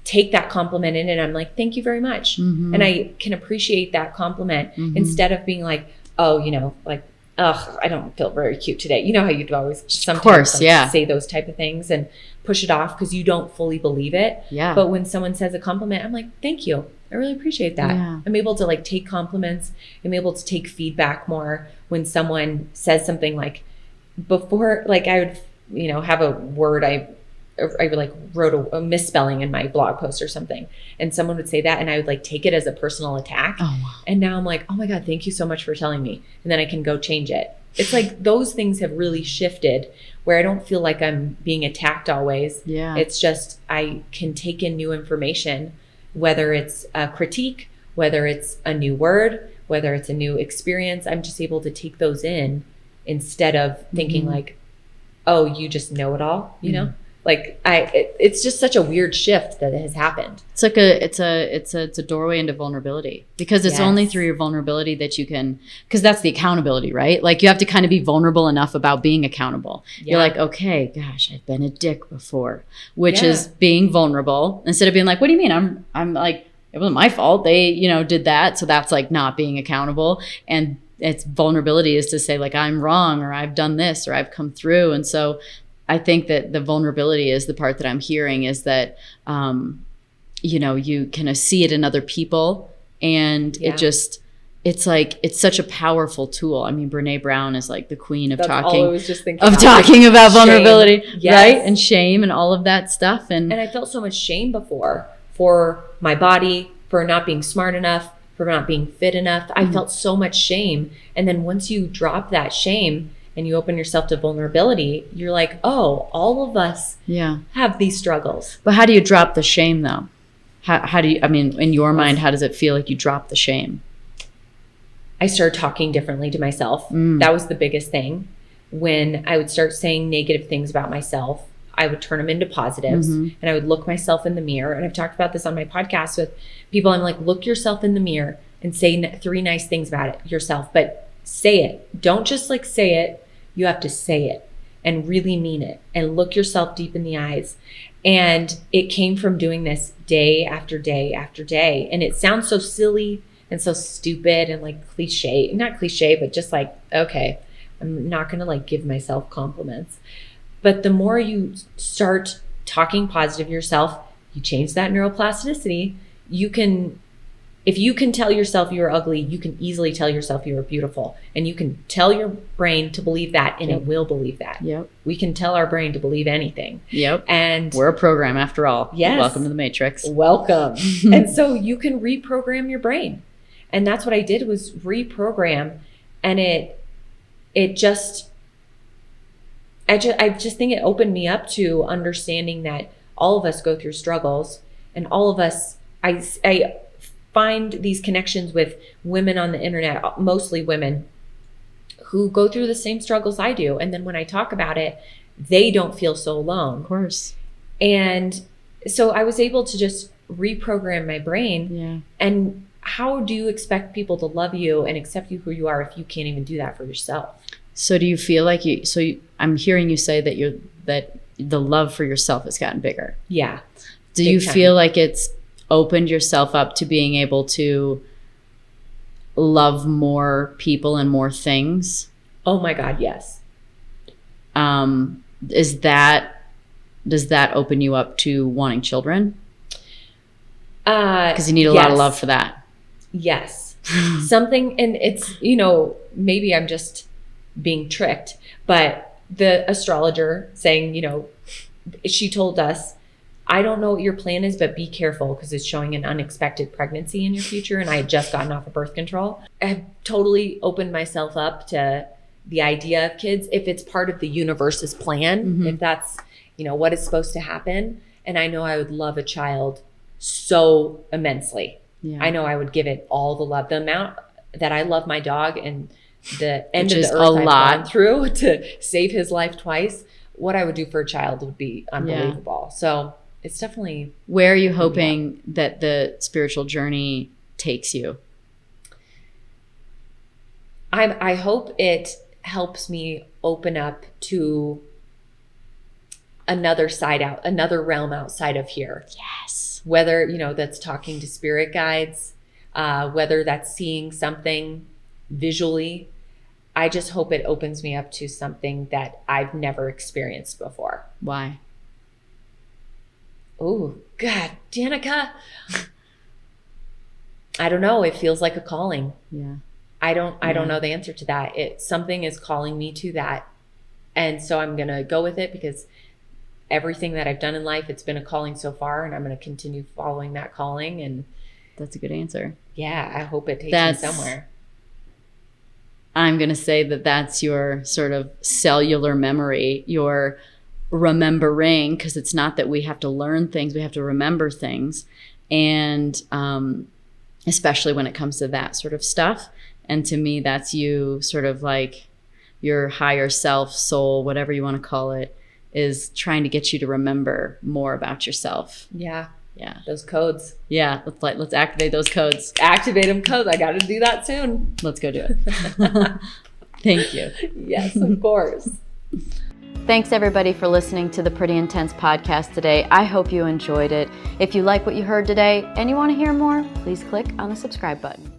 take that compliment in and I'm like, thank you very much. And I can appreciate that compliment instead of being like, oh, like, ugh, I don't feel very cute today. You know how you'd always sometimes say those type of things and push it off because you don't fully believe it. Yeah. But when someone says a compliment, I'm like, thank you. I really appreciate that. Yeah. I'm able to like take compliments. I'm able to take feedback more when someone says something like before, like I would, have a word I like wrote a misspelling in my blog post or something and someone would say that and I would like take it as a personal attack. Oh, wow. And now I'm like, oh my God, thank you so much for telling me. And then I can go change it. It's like those things have really shifted where I don't feel like I'm being attacked always. Yeah. It's just, I can take in new information, whether it's a critique, whether it's a new word, whether it's a new experience. I'm just able to take those in instead of thinking like, oh, you just know it all, Like it's just such a weird shift that has happened. It's like it's a doorway into vulnerability because it's only through your vulnerability that you can, because that's the accountability, right? Like you have to kind of be vulnerable enough about being accountable. Yeah. You're like, okay, gosh, I've been a dick before, which is being vulnerable instead of being like, what do you mean? I'm like, it wasn't my fault. They, did that. So that's like not being accountable. And it's vulnerability is to say like, I'm wrong or I've done this or I've come through. And so I think that the vulnerability is the part that I'm hearing is that, you kind of see it in other people and it's like, it's such a powerful tool. I mean, Brene Brown is like the queen of talking about vulnerability, right? And shame and all of that stuff. And I felt so much shame before for my body, for not being smart enough, for not being fit enough. I felt so much shame. And then once you drop that shame, and you open yourself to vulnerability, you're like, oh, all of us have these struggles. But how do you drop the shame though? How do you, in your mind, how does it feel like you drop the shame? I started talking differently to myself. That was the biggest thing. When I would start saying negative things about myself, I would turn them into positives and I would look myself in the mirror. And I've talked about this on my podcast with people. I'm like, look yourself in the mirror and say 3 nice things about it yourself, but say it. Don't just like say it. You have to say it and really mean it and look yourself deep in the eyes. And it came from doing this day after day after day. And it sounds so silly and so stupid and like cliche, not cliche, but just like, okay, I'm not going to like give myself compliments. But the more you start talking positive yourself, you change that neuroplasticity. If you can tell yourself you're ugly, you can easily tell yourself you are beautiful. And you can tell your brain to believe that and it will believe that. Yep. We can tell our brain to believe anything. Yep. And we're a program after all. Yes. Welcome to the Matrix. Welcome. And so you can reprogram your brain. And that's what I did was reprogram. And I just think it opened me up to understanding that all of us go through struggles and all of us, I find these connections with women on the internet, mostly women who go through the same struggles I do. And then when I talk about it, they don't feel so alone. Of course. And so I was able to just reprogram my brain. Yeah. And how do you expect people to love you and accept you who you are if you can't even do that for yourself? So do you feel like I'm hearing you say that the love for yourself has gotten bigger. Yeah. Do you feel like it's opened yourself up to being able to love more people and more things? Oh my God, yes. Does that open you up to wanting children? Because you need a lot of love for that. Yes. Something, and it's, maybe I'm just being tricked, but the astrologer saying, she told us I don't know what your plan is, but be careful because it's showing an unexpected pregnancy in your future. And I had just gotten off of birth control. I've totally opened myself up to the idea of kids if it's part of the universe's plan, if that's, what is supposed to happen. And I know I would love a child so immensely. Yeah. I know I would give it all the love, the amount that I love my dog and the end of the earth I've gone through to save his life twice. What I would do for a child would be unbelievable. Yeah. So it's definitely. Where are you hoping that the spiritual journey takes you? I hope it helps me open up to another side out, another realm outside of here. Yes. Whether, that's talking to spirit guides, whether that's seeing something visually. I just hope it opens me up to something that I've never experienced before. Why? Oh, God, Danica. I don't know. It feels like a calling. Yeah. I don't know the answer to that. Something is calling me to that. And so I'm going to go with it because everything that I've done in life, it's been a calling so far, and I'm going to continue following that calling. And that's a good answer. Yeah. I hope it takes me somewhere. I'm going to say that that's your sort of cellular memory, your remembering, because it's not that we have to learn things, we have to remember things. And especially when it comes to that sort of stuff. And to me, that's you sort of like your higher self, soul, whatever you want to call it, is trying to get you to remember more about yourself. Yeah. Yeah. Those codes. Yeah. Let's activate those codes. Activate them codes. I got to do that soon. Let's go do it. Thank you. Yes, of course. Thanks everybody for listening to the Pretty Intense podcast today. I hope you enjoyed it. If you like what you heard today and you want to hear more, please click on the subscribe button.